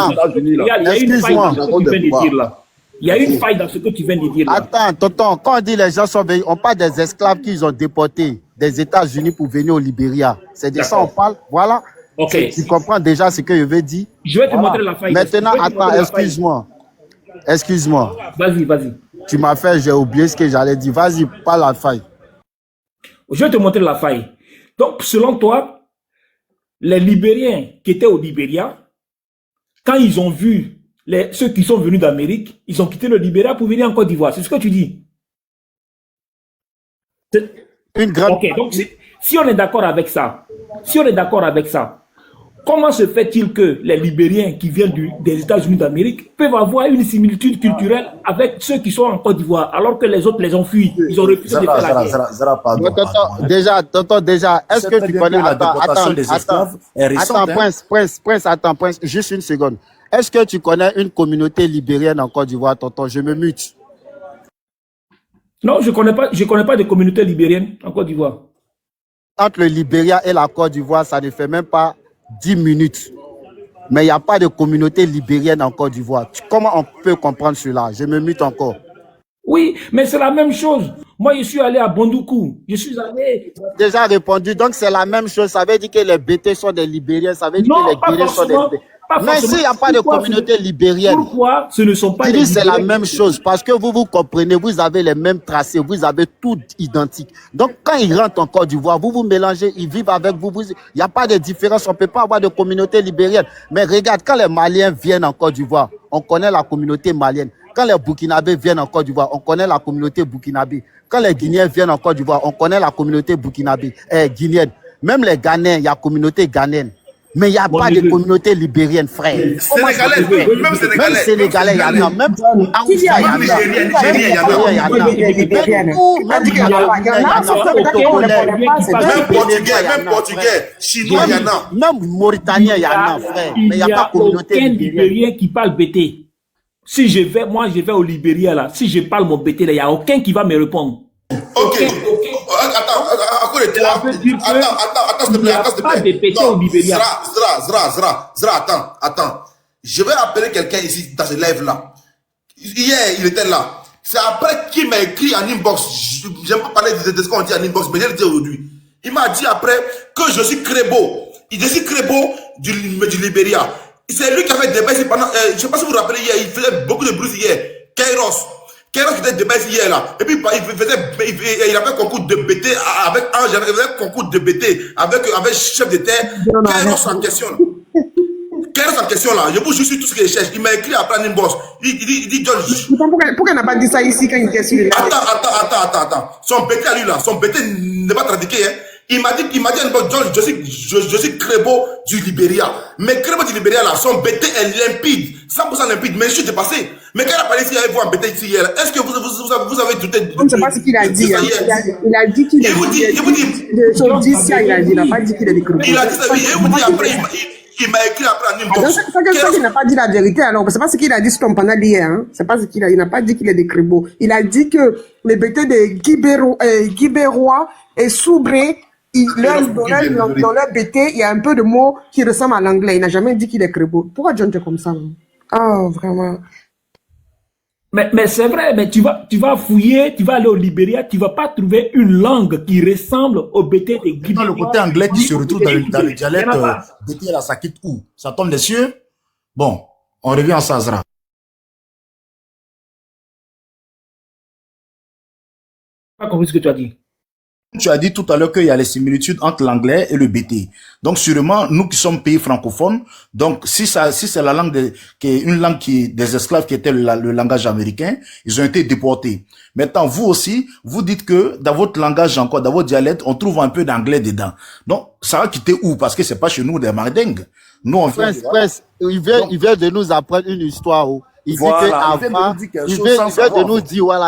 Il y a une faille dans ce que tu viens de dire là. Attends, tonton, quand on dit les gens sont venus, on parle des esclaves qu'ils ont déportés des États-Unis pour venir au Libéria. C'est de ça on parle. Voilà. Okay. Tu comprends déjà ce que je veux dire? Je vais te montrer la faille. Maintenant, attends, excuse-moi. Vas-y. Tu m'as fait, j'ai oublié ce que j'allais dire. Vas-y, pas la faille. Je vais te montrer la faille. Donc, selon toi, les Libériens qui étaient au Libéria, quand ils ont vu ceux qui sont venus d'Amérique, ils ont quitté le Libéria pour venir en Côte d'Ivoire. C'est ce que tu dis? Une grande... Ok, donc si on est d'accord avec ça, comment se fait-il que les Libériens qui viennent des États-Unis d'Amérique peuvent avoir une similitude culturelle avec ceux qui sont en Côte d'Ivoire, alors que les autres les ont fui? Ils ont refusé de faire la guerre. Déjà, est-ce que tu connais... Attends, Prince, juste une seconde. Est-ce que tu connais une communauté libérienne en Côte d'Ivoire, tonton? Je me mute. Non, je connais pas de communauté libérienne en Côte d'Ivoire. Entre le Libéria et la Côte d'Ivoire, ça ne fait même pas 10 minutes. Mais il n'y a pas de communauté libérienne en Côte d'Ivoire. Comment on peut comprendre cela? Je me mute encore. Oui, mais c'est la même chose. Moi, je suis allé à Bondoukou. Je suis allé... Déjà répondu. Donc, c'est la même chose. Ça veut dire que les BT sont des Libériens. Ça veut dire que les Guinéens sont des... Mais s'il n'y a pas de communauté libérienne, pourquoi ce ne sont pas les c'est la même chose, parce que vous comprenez, vous avez les mêmes tracés, vous avez tout identique. Donc quand ils rentrent en Côte d'Ivoire, vous mélangez, ils vivent avec vous, il n'y a pas de différence, on ne peut pas avoir de communauté libérienne. Mais regarde, quand les Maliens viennent en Côte d'Ivoire, on connaît la communauté malienne. Quand les Burkinabés viennent en Côte d'Ivoire, on connaît la communauté burkinabé. Quand les Guinéens viennent en Côte d'Ivoire, on connaît la communauté guinéenne. Même les Ghanéens, il y a communauté ghanéenne. Mais il n'y a pas de communauté libérienne, frère. Sénégalais, même Sénégalais, il y en a. Même Nigérien, même Portugais, Chinois, il y en a. Même Mauritanien, il y en a, frère. Mais il n'y a pas de communauté libérienne qui parle BT. Si je vais au Libéria, là, si je parle mon BT, il n'y a aucun qui va me répondre. Ok. Attends, s'il te plaît. Zra, attends. Je vais appeler quelqu'un ici dans ce live-là. Hier, il était là. C'est après qu'il m'a écrit en inbox. J'aime pas parler de ce qu'on dit en inbox, mais je le dis aujourd'hui. Il m'a dit après que je suis Crébo. Je suis Crébo du Libéria. C'est lui qui avait débat ici pendant. Je ne sais pas si vous vous rappelez hier, il faisait beaucoup de bruit hier. Kairos qui était débat ici hier là. Et puis il avait un concours de BT avec Ange, il avait un concours de BT avec chef de terre. Kairos en question là. Kairos en question là. Je vous suis tout ce qu'il cherche. Il m'a écrit après un inbox. Il dit John. Pourquoi il n'a pas dit ça ici quand il était sur le live? Attends. Son BT à lui là, son BT n'est pas traduqué, hein. Il m'a dit, John, je suis Crébo du Libéria. Mais Crébo du Libéria, là, son BT est limpide, 100% limpide, mais je suis dépassé. Mais quand il a parlé ici avec vous en BT ici hier, est-ce que vous avez douté de on ne sait pas ce qu'il a dit. Il a dit qu'il est. Il vous dit, il n'a pas dit qu'il est des Crébo. Il a dit ça, il vous dit après, il m'a écrit après en inbox. C'est qu'il n'a pas dit la vérité alors. C'est pas ce qu'il a dit sur ton panel hier. Hein. C'est pas ce qu'il a. Il n'a pas dit qu'il est des Crébo. Il a dit que les BT de Guibérois et Soubré, dans leur BT, il y a un peu de mots qui ressemblent à l'anglais. Il n'a jamais dit qu'il est Crébo. Pourquoi John est comme ça? Oh, vraiment. Mais c'est vrai, mais tu vas fouiller, tu vas aller au Libéria, tu vas pas trouver une langue qui ressemble au BT des Guinéens. Le côté anglais qui se retrouve dans le dialecte BT, là, ça quitte où? Ça tombe des cieux? Bon, on revient à Sazra. Pas compris ce que tu as dit. Tu as dit tout à l'heure qu'il y a les similitudes entre l'anglais et le BT. Donc, sûrement, nous qui sommes pays francophones, donc, si c'est la langue une langue des esclaves qui était le langage américain, ils ont été déportés. Maintenant, vous aussi, vous dites que dans votre langage encore, dans votre dialecte, on trouve un peu d'anglais dedans. Donc, ça va quitter où? Parce que c'est pas chez nous des Mandingues. Nous, on vient il vient de nous apprendre une histoire. Il dit que avant,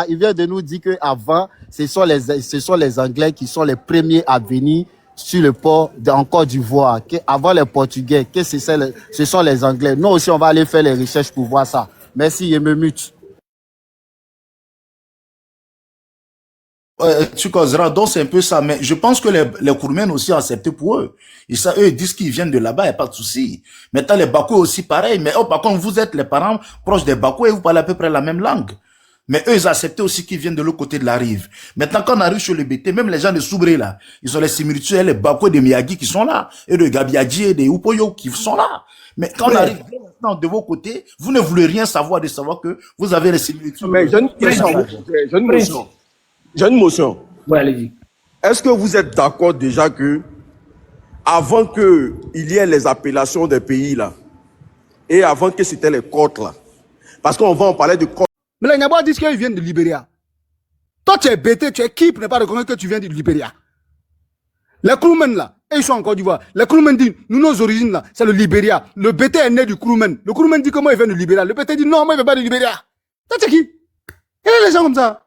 il vient de nous dire que avant, ce sont les Anglais qui sont les premiers à venir sur le port en Côte d'Ivoire. Avant les Portugais, ce sont les Anglais. Nous aussi, on va aller faire les recherches pour voir ça. Merci, je me mute. Tu causeras, donc c'est un peu ça, mais je pense que les Kourmènes aussi ont accepté pour eux. Eux, ils disent qu'ils viennent de là-bas, il n'y a pas de souci. Maintenant, les Bakou aussi pareil, mais par contre, vous êtes les parents proches des Bakou et vous parlez à peu près la même langue. Mais eux, ils acceptaient aussi qu'ils viennent de l'autre côté de la rive. Maintenant, quand on arrive sur le BT, même les gens de Soubré, là, ils ont les similitudes, les Bakou et des Miyagi qui sont là, et de Gabiadji et des Upoyo qui sont là. Mais quand on arrive de vos côtés, vous ne voulez rien savoir de savoir que vous avez les similitudes. Mais j'ai une motion. Ouais, allez-y. Est-ce que vous êtes d'accord déjà que, avant qu'il y ait les appellations des pays là, et avant que c'était les côtes là, parce qu'on va en parler de côtes. Mais les Nyabwa disent qu'ils viennent du Libéria. Toi, tu es bêté, tu es qui pour ne pas reconnaître que tu viens du Libéria? Les Kroumen là, et ils sont en Côte d'Ivoire. Les Kroumen disent, nous, nos origines là, c'est le Libéria. Le BT est né du Kroumen. Le Kroumen dit comment il vient du Libéria. Le BT dit non, moi il ne vient pas du Libéria. Toi, tu es qui? Et les gens comme ça.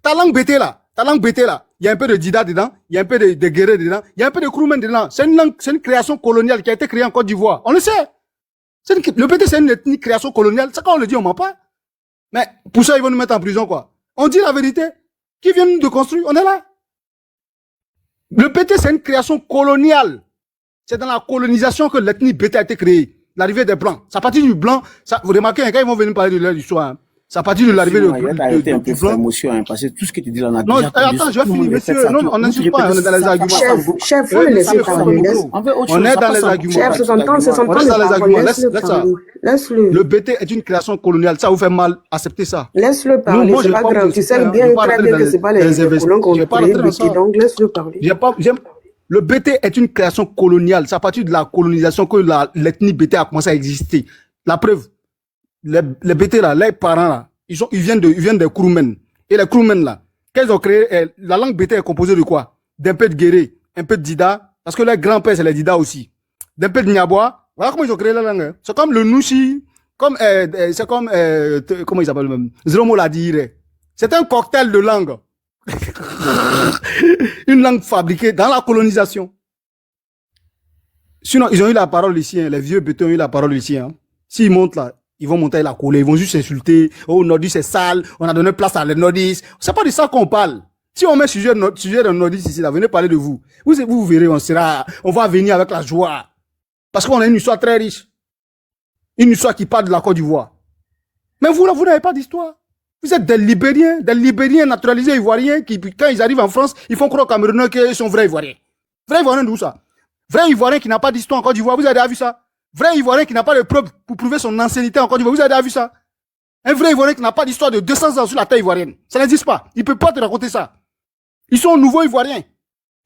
Ta langue BT là, il y a un peu de Dida dedans, il y a un peu de Guéré dedans, il y a un peu de Kroumen dedans. C'est une création coloniale qui a été créée en Côte d'Ivoire. On le sait. Le BT, c'est une création coloniale. C'est quand on le dit, on ment pas. Mais pour ça, ils vont nous mettre en prison, quoi. On dit la vérité. Qui vient nous de construire? On est là. Le BT, c'est une création coloniale. C'est dans la colonisation que l'ethnie BT a été créée. L'arrivée des Blancs. C'est à partir du Blanc, vous remarquez, quand ils vont venir parler de leur histoire, hein, C'est à partir de l'arrivée Il va arrêter un peu du son blanc. émotion, hein, parce que tout ce que tu dis là, on a Non, déjà entendu. attends, je vais Tout le finir, monde répète monsieur. ça, Non, tout. on n'insulte pas, on est dans les arguments. Chef, vous le laissez parler. On veut autre On chose, est ça dans passe les en arguments. Chef, c'est son temps, c'est son On temps est de dans les parler. arguments. Laisse-le Laisse ça. parler. Laisse-le. Le BT est une création coloniale. Ça vous fait mal accepter ça. Laisse-le parler, moi, c'est j'ai pas pas grave. envie Tu de sais discuter, bien je vais pas très rentrer bien dans que c'est pas les les colons investissements. qu'on Je vais pas créé rentrer dans ça. BT, donc laisse-le parler. Le BT est une création coloniale. C'est à partir de la colonisation que l'ethnie BT a commencé à exister. La preuve, les BT là, les parents là, ils viennent des Kroumen. Et les Kroumen là, quand ils ont créé, la langue BT est composée de quoi? D'un peu de Guéré, un peu de Dida, parce que leur grand-père c'est les Dida aussi. D'un peu de Niabois. Voilà comment ils ont créé la langue. Hein. C'est comme le Nushi, c'est comme, comment ils s'appellent même? Zromo l'a dit. C'est un cocktail de langues. Une langue fabriquée dans la colonisation. Sinon, ils ont eu la parole ici, hein. Les vieux bétons ont eu la parole ici. Hein. S'ils montent là, ils vont monter la coller, ils vont juste insulter. Oh, nordiste c'est sale, on a donné place à les nordistes. C'est pas de ça qu'on parle. Si on met sujet de nordiste ici, là, venez parler de vous. Vous verrez, on va venir avec la joie. Parce qu'on a une histoire très riche. Une histoire qui parle de la Côte d'Ivoire. Mais vous, là, vous n'avez pas d'histoire. Vous êtes des Libériens naturalisés ivoiriens qui, quand ils arrivent en France, ils font croire aux Camerounais qu'ils sont vrais Ivoiriens. Vrais Ivoiriens d'où ça? Vrai Ivoirien qui n'a pas d'histoire en Côte d'Ivoire, vous avez déjà vu ça? Vrai Ivoirien qui n'a pas de preuves pour prouver son ancienneté en Côte d'Ivoire, vous avez déjà vu ça? Un vrai Ivoirien qui n'a pas d'histoire de 200 ans sur la terre ivoirienne. Ça n'existe pas. Il ne peut pas te raconter ça. Ils sont nouveaux Ivoiriens.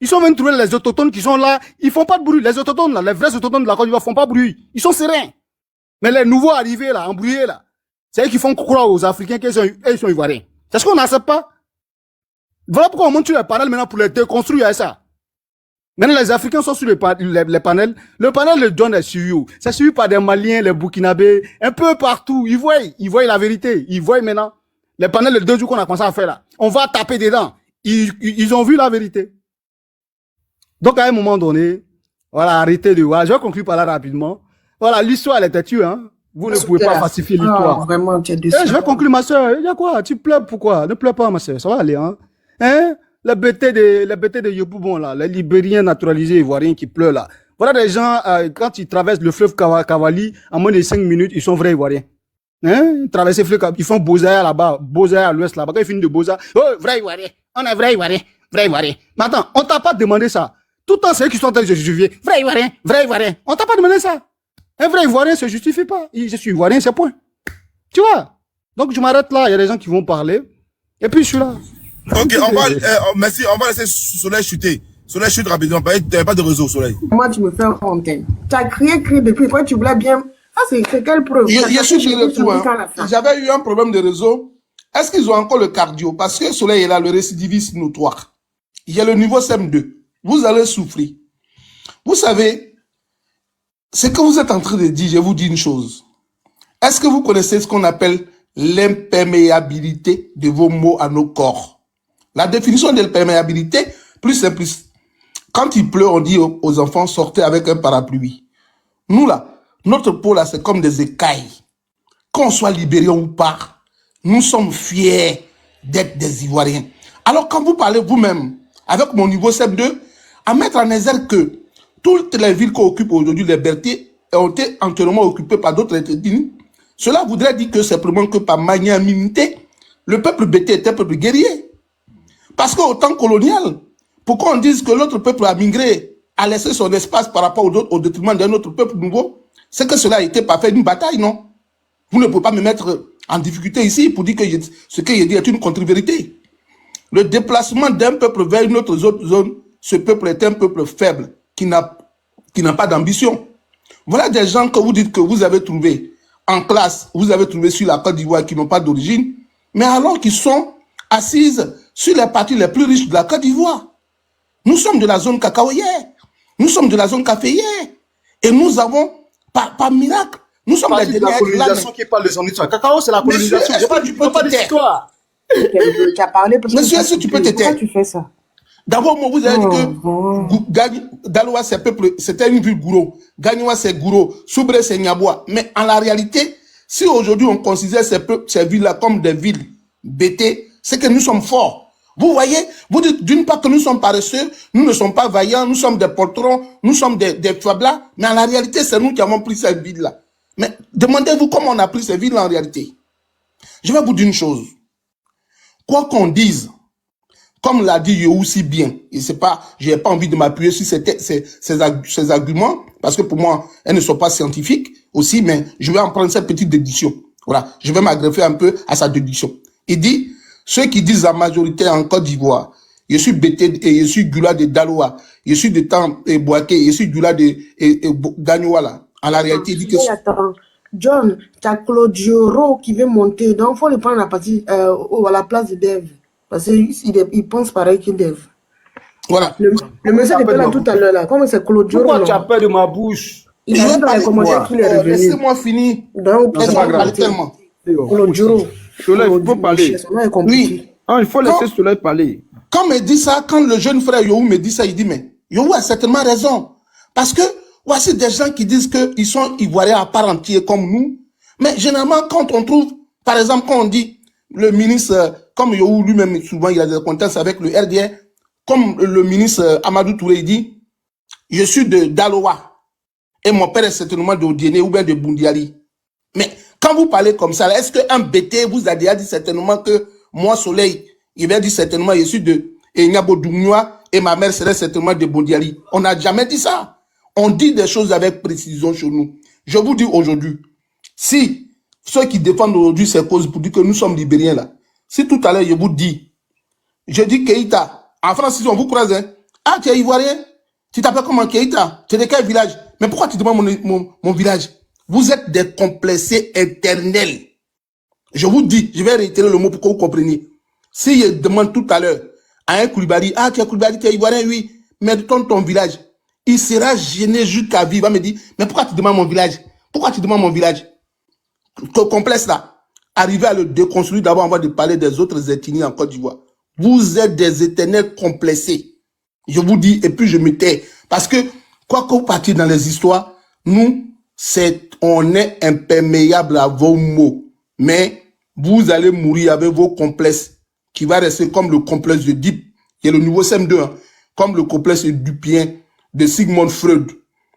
Ils sont venus trouver les autochtones qui sont là. Ils font pas de bruit. Les autochtones, là, les vrais autochtones de la Côte d'Ivoire font pas de bruit. Ils sont sereins. Mais les nouveaux arrivés, là, embrouillés, là, c'est eux qui font croire aux Africains qu'ils sont Ivoiriens. C'est ce qu'on n'accepte pas. Voilà pourquoi on monte sur les panels maintenant pour les déconstruire à ça. Maintenant, les Africains sont sur les panels. Le panel de John est suivi. C'est suivi par des Maliens, les Burkinabés, un peu partout. Ils voient la vérité. Ils voient maintenant. Les panels de 2 jours qu'on a commencé à faire là. On va taper dedans. Ils ont vu la vérité. Donc, à un moment donné, voilà, arrêtez de voir. Je vais conclure par là rapidement. Voilà, l'histoire, elle était tuée, hein. Vous ne pouvez pas falsifier l'histoire. Ah, vraiment, tu es déçu. Je vais conclure, ma soeur. Il y a quoi? Tu pleures pourquoi? Ne pleure pas, ma soeur. Ça va aller, hein. Hein? Les BT de Yopougon, là, les Libériens naturalisés ivoiriens qui pleurent, là. Voilà des gens, quand ils traversent le fleuve Kavali, en moins de 5 minutes, ils sont vrais ivoiriens. Hein? Ils traversent le fleuve Kavali, ils font Beaux-Arts là-bas, Beaux-Arts à l'ouest là-bas. Quand ils finissent de Beaux-Arts, oh, vrai ivoirien. On est vrai ivoirien. Vrai ivoirien. Mais attends, on t'a pas demandé ça. Tout le temps, c'est eux qui sont en train de se justifier. Vrai ivoirien. Vrai ivoirien. On t'a pas demandé ça. Un vrai ivoirien se justifie pas. Je suis ivoirien, c'est point. Tu vois? Donc, je m'arrête là. Il y a des gens qui vont parler. Et puis, je suis là. Ok, merci, on va laisser Soleil chuter. Soleil chute rapidement, il n'y avait pas de réseau, Soleil. Moi, tu me fais honte. Tu as crié depuis, toi, tu voulais bien. Ah, c'est quelle preuve? Je suis sur le tout. J'avais eu un problème de réseau. Est-ce qu'ils ont encore le cardio? Parce que Soleil est là, le récidiviste notoire. Il y a le niveau CM2. Vous allez souffrir. Vous savez, ce que vous êtes en train de dire, je vous dis une chose. Est-ce que vous connaissez ce qu'on appelle l'imperméabilité de vos mots à nos corps? La définition de l'imperméabilité, plus simple, quand il pleut, on dit aux enfants, sortez avec un parapluie. Nous là, notre peau là, c'est comme des écailles. Qu'on soit libéré ou pas, nous sommes fiers d'être des Ivoiriens. Alors quand vous parlez vous-même, avec mon niveau CM2, à mettre en exergue que toutes les villes qu'occupent aujourd'hui les Berthiers ont été entièrement occupées par d'autres ethnies, cela voudrait dire que simplement que par magnanimité, le peuple Bété était un peuple guerrier. Parce qu'au temps colonial, pourquoi on dise que l'autre peuple a migré, a laissé son espace par rapport au détriment d'un autre peuple nouveau, c'est que cela a été pas fait d'une bataille, non? Vous ne pouvez pas me mettre en difficulté ici pour dire que ce que j'ai dit est une contre-vérité. Le déplacement d'un peuple vers une autre zone, ce peuple est un peuple faible, qui n'a pas d'ambition. Voilà des gens que vous dites que vous avez trouvés en classe, vous avez trouvé sur la Côte d'Ivoire qui n'ont pas d'origine, mais alors qu'ils sont assises sur les parties les plus riches de la Côte d'Ivoire. Nous sommes de la zone cacaoyère, nous sommes de la zone caféière, et nous avons, par miracle, nous sommes les derniers. La colonisation qui parle de son histoire. Cacao, c'est la colonisation. Est-ce que tu peux te taire? Tu as parlé parce que... Monsieur, est-ce que tu peux te taire? Pourquoi tu fais ça? D'abord, moi, vous avez dit que Daloa, c'est peuple, c'était une ville gourou. Gagnoua, c'est gourou. Soubré, c'est Niabois. Mais en la réalité, si aujourd'hui on considère ces villes-là comme des villes bêtées, c'est que nous sommes forts. Vous voyez, vous dites d'une part que nous sommes paresseux, nous ne sommes pas vaillants, nous sommes des poltrons, nous sommes des faiblards, mais en la réalité, c'est nous qui avons pris cette ville-là. Mais demandez-vous comment on a pris ces villes en réalité. Je vais vous dire une chose. Quoi qu'on dise, comme l'a dit Yohou si bien, et c'est pas, j'ai pas envie de m'appuyer sur ces arguments, parce que pour moi, elles ne sont pas scientifiques aussi, mais je vais en prendre cette petite déduction. Voilà. Je vais m'agreffer un peu à sa déduction. Il dit, ceux qui disent la majorité en Côte d'Ivoire, je suis Bété et je suis Gula de Daloa, je suis de Tam et Boaké, je suis Gula de Gagnoala. En la réalité, il dit que... Attends. John, tu as Claude Joro qui veut monter, donc il faut le prendre à la place de Dev. Parce qu'il pense pareil que Dev. Voilà. Le monsieur était là tout à l'heure, là. Comment c'est Claude Joro? Pourquoi tu as peur de ma bouche? Il a dit dans les commentaires qu'il est revenu. Laissez-moi finir. Donc, c'est pas grave. Tellement. Claude Joro. Soleil, il faut parler. Oui. Il faut laisser Soleil parler. Quand me dit ça, quand le jeune frère Yohou me dit ça, il dit, mais Yohou a certainement raison. Parce que, voici des gens qui disent qu'ils sont Ivoiriens à part entière comme nous. Mais généralement, quand on trouve, par exemple, quand on dit le ministre, comme Yohou lui-même, souvent il a des contacts avec le RDR, comme le ministre Amadou Touré dit, je suis de Daloa et mon père est certainement de Odiene ou bien de Bundiali. Mais quand vous parlez comme ça, est-ce qu'un BT vous a déjà dit certainement que moi, Soleil, il va dire certainement je suis de Enyabo Doumnoua et ma mère serait certainement de Bundiali. On n'a jamais dit ça. On dit des choses avec précision chez nous. Je vous dis aujourd'hui, si ceux qui défendent aujourd'hui ces causes pour dire que nous sommes libériens là, si tout à l'heure je vous dis, je dis Keïta, en France, si on vous croise, hein, ah, tu es ivoirien, tu t'appelles comment Keïta, tu es de quel village? Mais pourquoi tu demandes mon village? Vous êtes des complexés éternels. Je vous dis, je vais réitérer le mot pour que vous compreniez. Si je demande tout à l'heure à un Koulibaly, ah, tu es Koulibaly, tu es ivoirien, oui, mais ton village, il sera gêné jusqu'à vivre. Il va me dire, mais pourquoi tu demandes mon village? Pourquoi tu demandes mon village? Complexe là. Arriver à le déconstruire d'abord avant de parler des autres ethnies en Côte d'Ivoire. Vous êtes des éternels complexés. Je vous dis, et puis je me tais. Parce que, quoi que vous partiez dans les histoires, nous, on est imperméable à vos mots. Mais, vous allez mourir avec vos complexes, qui va rester comme le complexe de Deep, qui est le nouveau CM2, hein, comme le complexe d'Upien, de Sigmund Freud,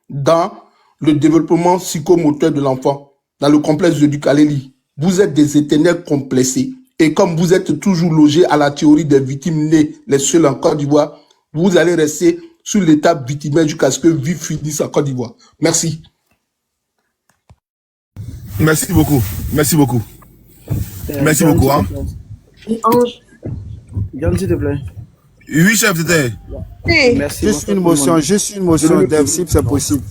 dans le développement psychomoteur de l'enfant, dans le complexe de Dukaleli. Vous êtes des éternels complexés. Et comme vous êtes toujours logés à la théorie des victimes nées, les seuls en Côte d'Ivoire, vous allez rester sur l'étape victimaire jusqu'à ce que vie finisse en Côte d'Ivoire. Merci. Merci beaucoup. Merci beaucoup. Merci beaucoup. Hein. John, s'il te plaît. Oui, chef, c'était. Merci. Juste une motion, Dev, si c'est possible.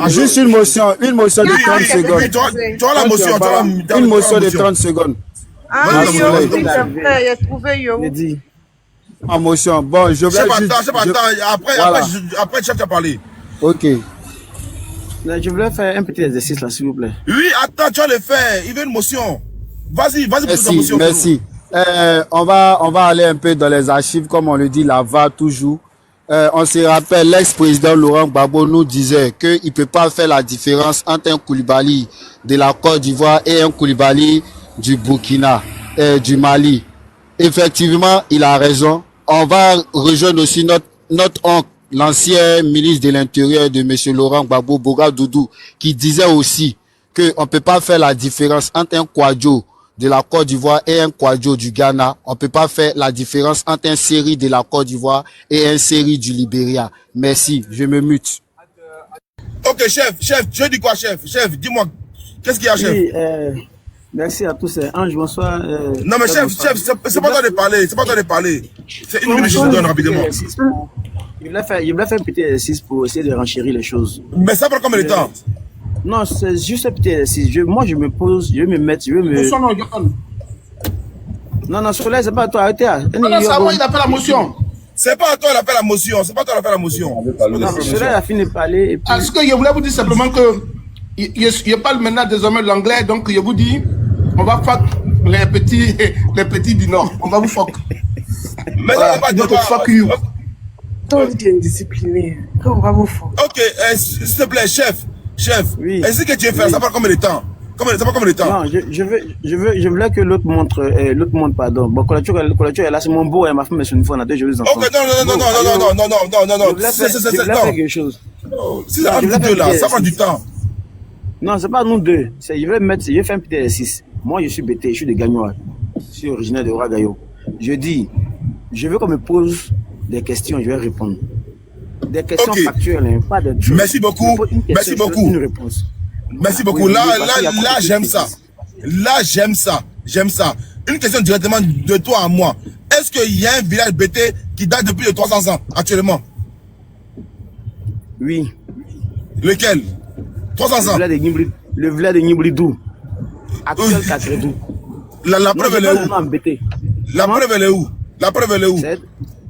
Juste une motion de 30 secondes. Tu as la motion, une motion de 30 secondes. Ah, il a trouvé Yo. En motion. Bon, je vais après, chef, tu as parlé. Ok. Je voulais faire un petit exercice là, s'il vous plaît. Oui, attends, tu vas le faire. Il veut une motion. Vas-y, pour ta motion. Merci. On va aller un peu dans les archives, comme on le dit, là-bas toujours. On se rappelle, l'ex-président Laurent Gbagbo nous disait qu'il ne peut pas faire la différence entre un Koulibaly de la Côte d'Ivoire et un Koulibaly du Burkina, du Mali. Effectivement, il a raison. On va rejoindre aussi notre oncle, l'ancien ministre de l'Intérieur de M. Laurent Gbagbo, Boga Doudou, qui disait aussi qu'on ne peut pas faire la différence entre un Kouadjo de la Côte d'Ivoire et un Kouadjo du Ghana. On ne peut pas faire la différence entre un série de la Côte d'Ivoire et un série du Libéria. Merci, je me mute. Ok, chef, je dis quoi, chef? Chef, dis-moi, qu'est-ce qu'il y a, chef? Oui, merci à tous. Ange, bonsoir. Non, mais chef, c'est pas toi de parler, C'est une minute, je te donne rapidement. Je voulais faire un petit exercice pour essayer de renchérir les choses. Mais ça prend combien de temps? Non, c'est juste un petit exercice. Moi, je me pose, je vais me mettre, Non, Soleil, c'est pas à toi, arrêtez. Non, c'est à moi, il a fait la motion. C'est pas à toi, il a fait la motion. Non, Soleil a fini de parler. Parce que je voulais vous dire simplement que je parle maintenant désormais l'anglais, donc je vous dis, on va fuck les petits du Nord. On va vous fuck. Mais ça va pas de fuck you. Toi, tu es indiscipliné. On va vous fuck. Ok, s'il te plaît, chef. Oui. Est-ce que tu veux faire? Ça prend combien de temps? Ça prend combien de temps? Non, je voulais que l'autre montre, pardon. Bon, Kolacho est là, c'est mon beau et ma femme est sur une fois, on a deux jeux enfants. Ok, non. Je voulais faire quelque chose. C'est ça, ça prend du temps. Non, c'est pas nous deux. Je vais faire un petit exercice. Moi, je suis BT, je suis de Gagnois. Je suis originaire de Ouagayo. Je dis, je veux qu'on me pose des questions, je vais répondre. Des questions factuelles, hein, pas de trucs. Merci beaucoup. Merci beaucoup. Une réponse. Merci beaucoup. Là, j'aime ça. Là, j'aime ça. J'aime ça. Une question directement de toi à moi. Est-ce qu'il y a un village BT qui date depuis de 300 ans actuellement? Oui. Lequel? 300 ans. Le village de Niblidou. Actuel Kakredou. La preuve elle est où? La preuve elle est où? La preuve elle est où?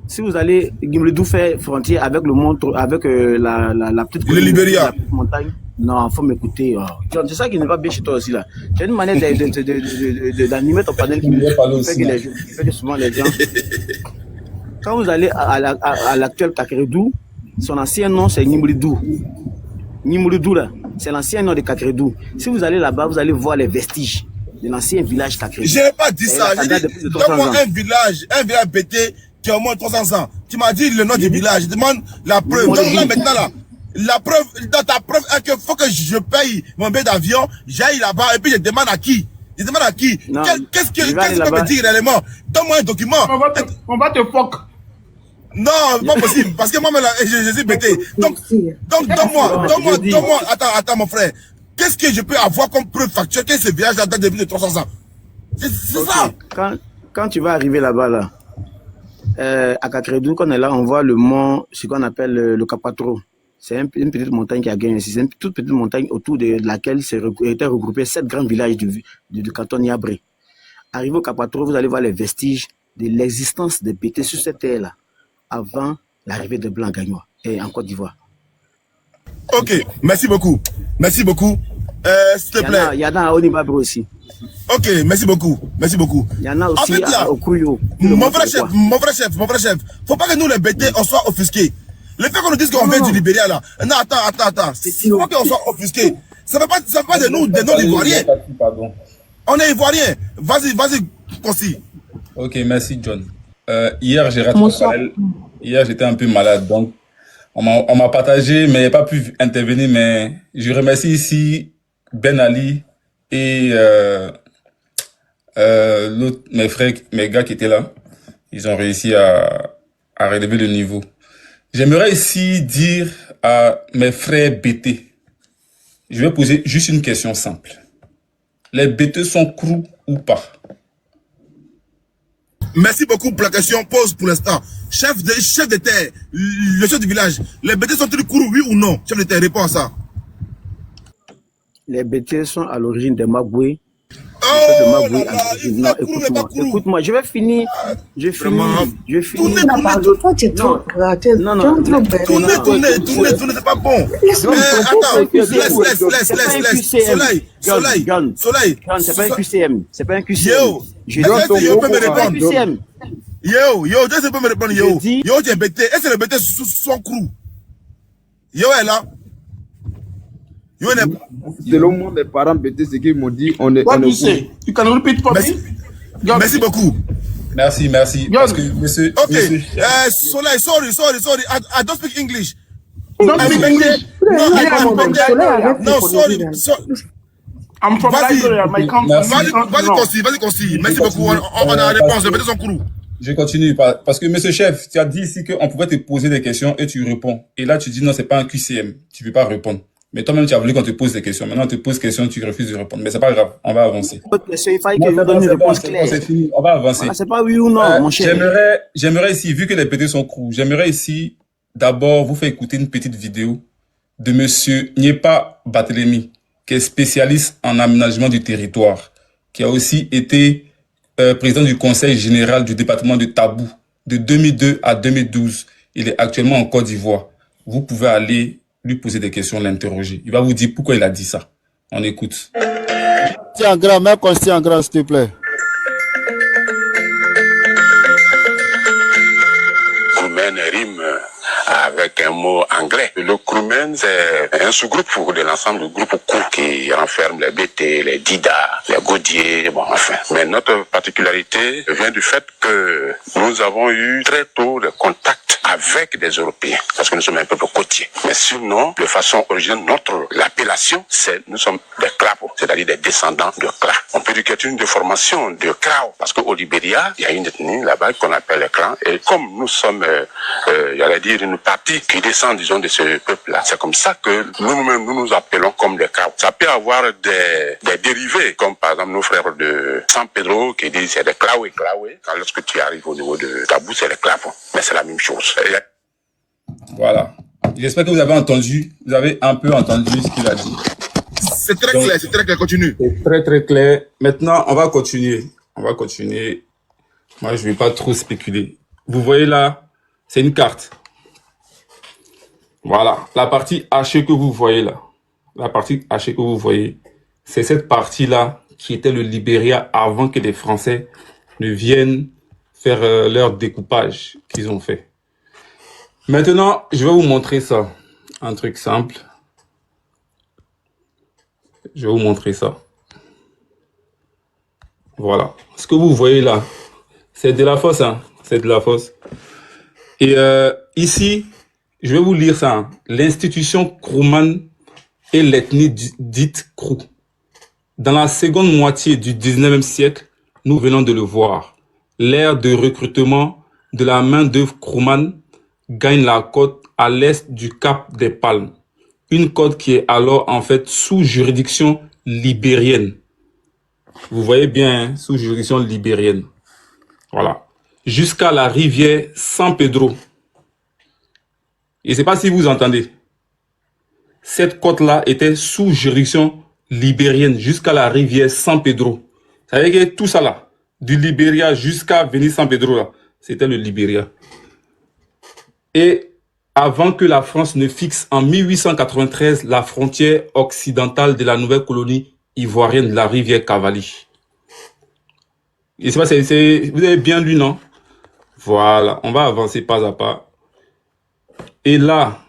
Si vous allez Niblidou faire frontière avec le monde, avec la petite le Libéria. La petite montagne. Non, faut m'écouter. C'est ça qui ne va bien chez toi aussi là. Tu as une manière d'animer ton panel qui fait que souvent les gens. Quand vous allez à l'actuel Kakredou, son ancien nom c'est Niblidou. Niblidou là, c'est l'ancien nom de Kakredou. Si vous allez là-bas, vous allez voir les vestiges de l'ancien village Kakredou. Je n'ai pas dit ça. J'ai dit, donne-moi un village BT qui a au moins 300 ans. Tu m'as dit le nom du village. Je demande la preuve. Donc là maintenant là. La preuve, dans ta preuve, il faut que je paye mon billet d'avion, j'aille là-bas et puis je demande à qui? Je demande à qui? Qu'est-ce que tu peux me dire réellement? Donne-moi un document. On va te fuck. Non, pas possible, parce que moi, je suis bêté. Donc, donne-moi, attends, mon frère. Qu'est-ce que je peux avoir comme preuve factuelle que ce village-là date depuis de 300 ans? C'est ça. Quand tu vas arriver là-bas, là, à Kakredou, quand on est là, on voit le mont, ce qu'on appelle le Capatro. C'est une petite montagne qui a gagné ici. C'est une toute petite montagne autour de laquelle étaient regroupés 7 grands villages du canton Niabré. Arrivé au Capatro, vous allez voir les vestiges de l'existence des BT sur cette terre-là, avant l'arrivée de Blancs Gagnois et en Côte d'Ivoire. Ok, merci beaucoup. Merci beaucoup. S'il te plaît. Il y en a à Onibabre aussi. Ok, merci beaucoup. Merci beaucoup. Il y en a aussi au Kouyo. Mon vrai chef. Faut pas que nous les BT, on soit offusqués. Le fait qu'on nous dise qu'on vient du Libéria là, non, attends. Il faut qu'on soit offusqué. Ça ne fait pas de nous des noms d'Ivoiriens. On est Ivoiriens. Vas-y, concis. Ok, merci John. Hier, j'ai raté le panel. Hier, j'étais un peu malade, donc on m'a partagé, mais j'ai pas pu intervenir. Mais je remercie ici Ben Ali et l'autre, mes gars qui étaient là. Ils ont réussi à relever le niveau. J'aimerais ici dire à mes frères BT, je vais poser juste une question simple. Les BT sont crous ou pas? Merci beaucoup pour la question. Pose pour l'instant. Chef de terre, le chef du village, les BT sont-ils crous, oui ou non? Chef de terre, réponds à ça. Les BT sont à l'origine des Maboué. Oh non, écoute-moi, je vais finir. Tournez, c'est pas bon. Attends, Soleil. C'est pas un QCM. C'est pas un QCM. Yo, peux me répondre. Yo, je peux me répondre. Yo, tu es BT. Est-ce que les BT sont crous? Yo est là. Selon moi, mes parents BT, ce qu'ils m'ont dit, on est. What you say? You can repeat for me? Merci beaucoup. Merci. Parce que monsieur. Okay. Soleil, sorry. I don't speak English. Don't speak English. No, sorry. I'm from Nigeria, my country. Vas-y, concis. Merci beaucoup. On a la réponse. Les BT sont crous. Je continue parce que monsieur chef, tu as dit ici qu'on pouvait te poser des questions et tu réponds. Et là, tu dis non, c'est pas un QCM. Tu peux pas répondre. Mais toi-même, tu as voulu qu'on te pose des questions. Maintenant, on te pose des questions, tu refuses de répondre. Mais c'est pas grave, on va avancer. Il fallait que je donne une réponse claire. C'est fini, on va avancer. C'est pas oui ou non, mon cher. J'aimerais ici, vu que les BT sont crous, j'aimerais ici d'abord vous faire écouter une petite vidéo de monsieur Nyepa Barthélemy, qui est spécialiste en aménagement du territoire, qui a aussi été président du conseil général du département de Tabou de 2002 à 2012. Il est actuellement en Côte d'Ivoire. Vous pouvez aller lui poser des questions, l'interroger. Il va vous dire pourquoi il a dit ça. On écoute. Tiens, grand, mets conscient en grand, s'il te plaît. Crewman rime avec un mot anglais. Le crewman, c'est un sous-groupe de l'ensemble du groupe court qui renferme les BT, les Dida, les Gaudier, bon, enfin. Mais notre particularité vient du fait que nous avons eu très tôt des contacts avec des Européens, parce que nous sommes un peuple côtier. Mais sinon, de façon originelle, l'appellation, c'est nous sommes des Krapos, c'est-à-dire des descendants de Kra. On peut dire qu'il y a une déformation de Krao, parce qu'au Libéria, il y a une ethnie là-bas qu'on appelle les Kra. Et comme nous sommes, j'allais dire, une partie qui descend, disons, de ce peuple-là, c'est comme ça que nous-mêmes, nous nous appelons comme des Krao. Ça peut avoir des dérivés, comme par exemple nos frères de San Pedro qui disent c'est des Klawe. Quand lorsque tu arrives au niveau de Tabou, c'est les Krapos. Mais c'est la même chose. Voilà. J'espère que vous avez entendu, vous avez un peu entendu ce qu'il a dit. C'est très clair, c'est très clair, continue. C'est très très clair. Maintenant, on va continuer. Moi, je vais pas trop spéculer. Vous voyez là, c'est une carte. Voilà. La partie hachée que vous voyez là. La partie hachée que vous voyez, c'est cette partie-là qui était le Libéria avant que les Français ne viennent faire leur découpage qu'ils ont fait. Maintenant, je vais vous montrer ça. Un truc simple. Je vais vous montrer ça. Voilà. Ce que vous voyez là, c'est de la fosse. Hein? C'est de la fosse. Et ici, je vais vous lire ça. Hein? L'institution Krouman et l'ethnie dite Krou. Dans la seconde moitié du 19e siècle, nous venons de le voir. L'ère de recrutement de la main-d'œuvre Krouman gagne la côte à l'est du Cap des Palmes. Une côte qui est alors en fait sous juridiction libérienne. Vous voyez bien, hein, sous juridiction libérienne. Voilà. Jusqu'à la rivière San Pedro. Je ne sais pas si vous entendez. Cette côte-là était sous juridiction libérienne jusqu'à la rivière San Pedro. Ça veut dire que tout ça là, du Libéria jusqu'à venir San Pedro là, c'était le Libéria. Et avant que la France ne fixe en 1893 la frontière occidentale de la nouvelle colonie ivoirienne de la rivière Cavali. Je sais pas, vous avez bien lu, non? Voilà, on va avancer pas à pas. Et là,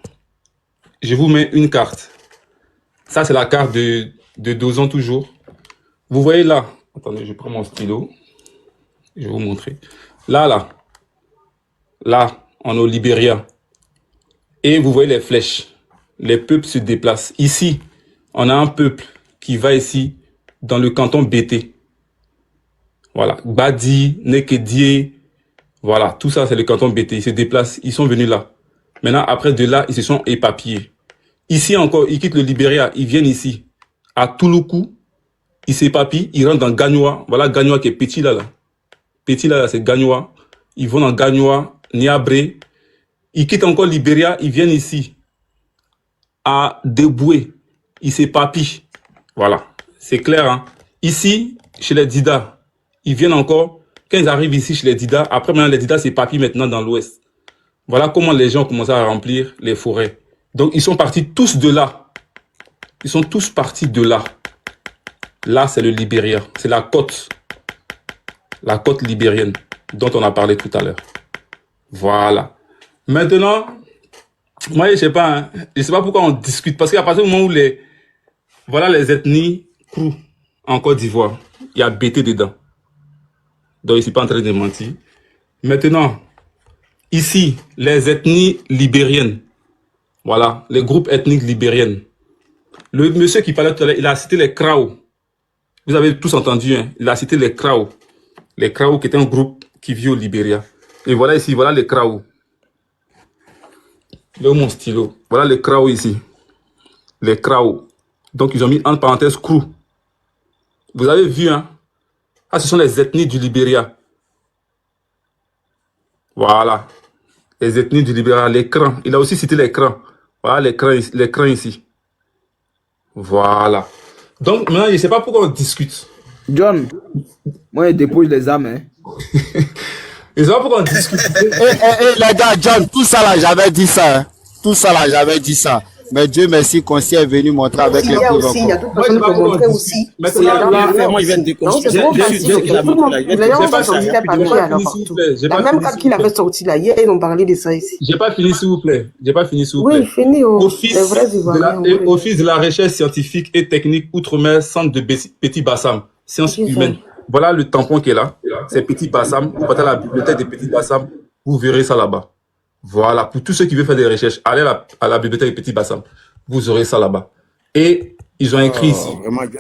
je vous mets une carte. Ça, c'est la carte de Dozon toujours. Vous voyez là, attendez, je prends mon stylo. Je vais vous montrer. Là, on est au Libéria. Et vous voyez les flèches. Les peuples se déplacent. Ici, on a un peuple qui va ici dans le canton Bété. Voilà. Badi, Nekedie. Voilà. Tout ça, c'est le canton Bété. Ils se déplacent. Ils sont venus là. Maintenant, après de là, ils se sont éparpillés. Ici encore, ils quittent le Libéria. Ils viennent ici. À Touloukou. Ils s'éparpillent. Ils rentrent dans Gagnoa. Voilà Gagnoa qui est petit là. Petit là, c'est Gagnoa. Ils vont dans Gagnoa, Niabré. Ils quittent encore Libéria, ils viennent ici, à Deboué. Ils s'éparpillent. Voilà, c'est clair. Hein? Ici, chez les Dida, ils viennent encore, quand ils arrivent ici chez les Dida, après maintenant les Dida s'éparpillent maintenant dans l'ouest. Voilà comment les gens commencent à remplir les forêts. Donc ils sont partis tous de là. Ils sont tous partis de là. Là, c'est le Libéria. C'est la côte libérienne dont on a parlé tout à l'heure. Voilà. Maintenant, moi, je sais pas pourquoi on discute. Parce qu'à partir du moment où les ethnies Krou en Côte d'Ivoire, il y a Bété dedans. Donc, je ne suis pas en train de mentir. Maintenant, ici, les ethnies libériennes. Voilà, les groupes ethniques libériennes. Le monsieur qui parlait tout à l'heure, il a cité les Krao. Vous avez tous entendu, hein? Il a cité les Krao. Les Krao qui étaient un groupe qui vit au Libéria. Et voilà ici, voilà les Krao. Là où mon stylo. Voilà les Krao ici. Les Krao. Donc ils ont mis entre parenthèses Krou. Vous avez vu, hein? Ah, ce sont les ethnies du Libéria. Voilà. Les ethnies du Libéria, les crans. Il a aussi cité les crans. Voilà les crans ici. Voilà. Donc maintenant, je ne sais pas pourquoi on discute. John, moi je dépose les âmes. Hein. Je ne sais pas pourquoi on discute. Les gars, John, tout ça là, j'avais dit ça. Hein. Tout ça là, j'avais dit ça. Mais Dieu merci, Conci est venu montrer avec les preuves encore. Il y a d'autres personnes qui ont montré aussi. Moi, il vient de déconstruire. La même carte qu'il avait sorti là, hier, ils ont parlé de ça ici. J'ai pas fini, s'il vous plaît. Oui, fini. Office de la recherche scientifique et technique Outre-mer, centre de Petit Bassam, sciences humaines. Voilà le tampon qui est là. C'est Petit Bassam. Vous partez à la bibliothèque de Petit Bassam. Vous verrez ça là-bas. Voilà, pour tous ceux qui veulent faire des recherches, allez à la bibliothèque Petit Bassam. Vous aurez ça là-bas. Et ils ont écrit ici,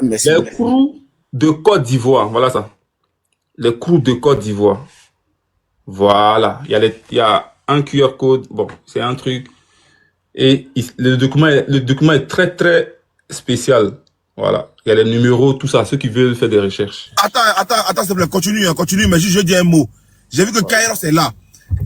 les crews de Côte d'Ivoire, voilà ça. Les crews de Côte d'Ivoire. Voilà, il y a un QR code, bon, c'est un truc. Et le document est très, très spécial. Voilà, il y a les numéros, tout ça, ceux qui veulent faire des recherches. Attends, s'il te plaît, continue, mais juste je dis un mot. J'ai vu que Kairos est là.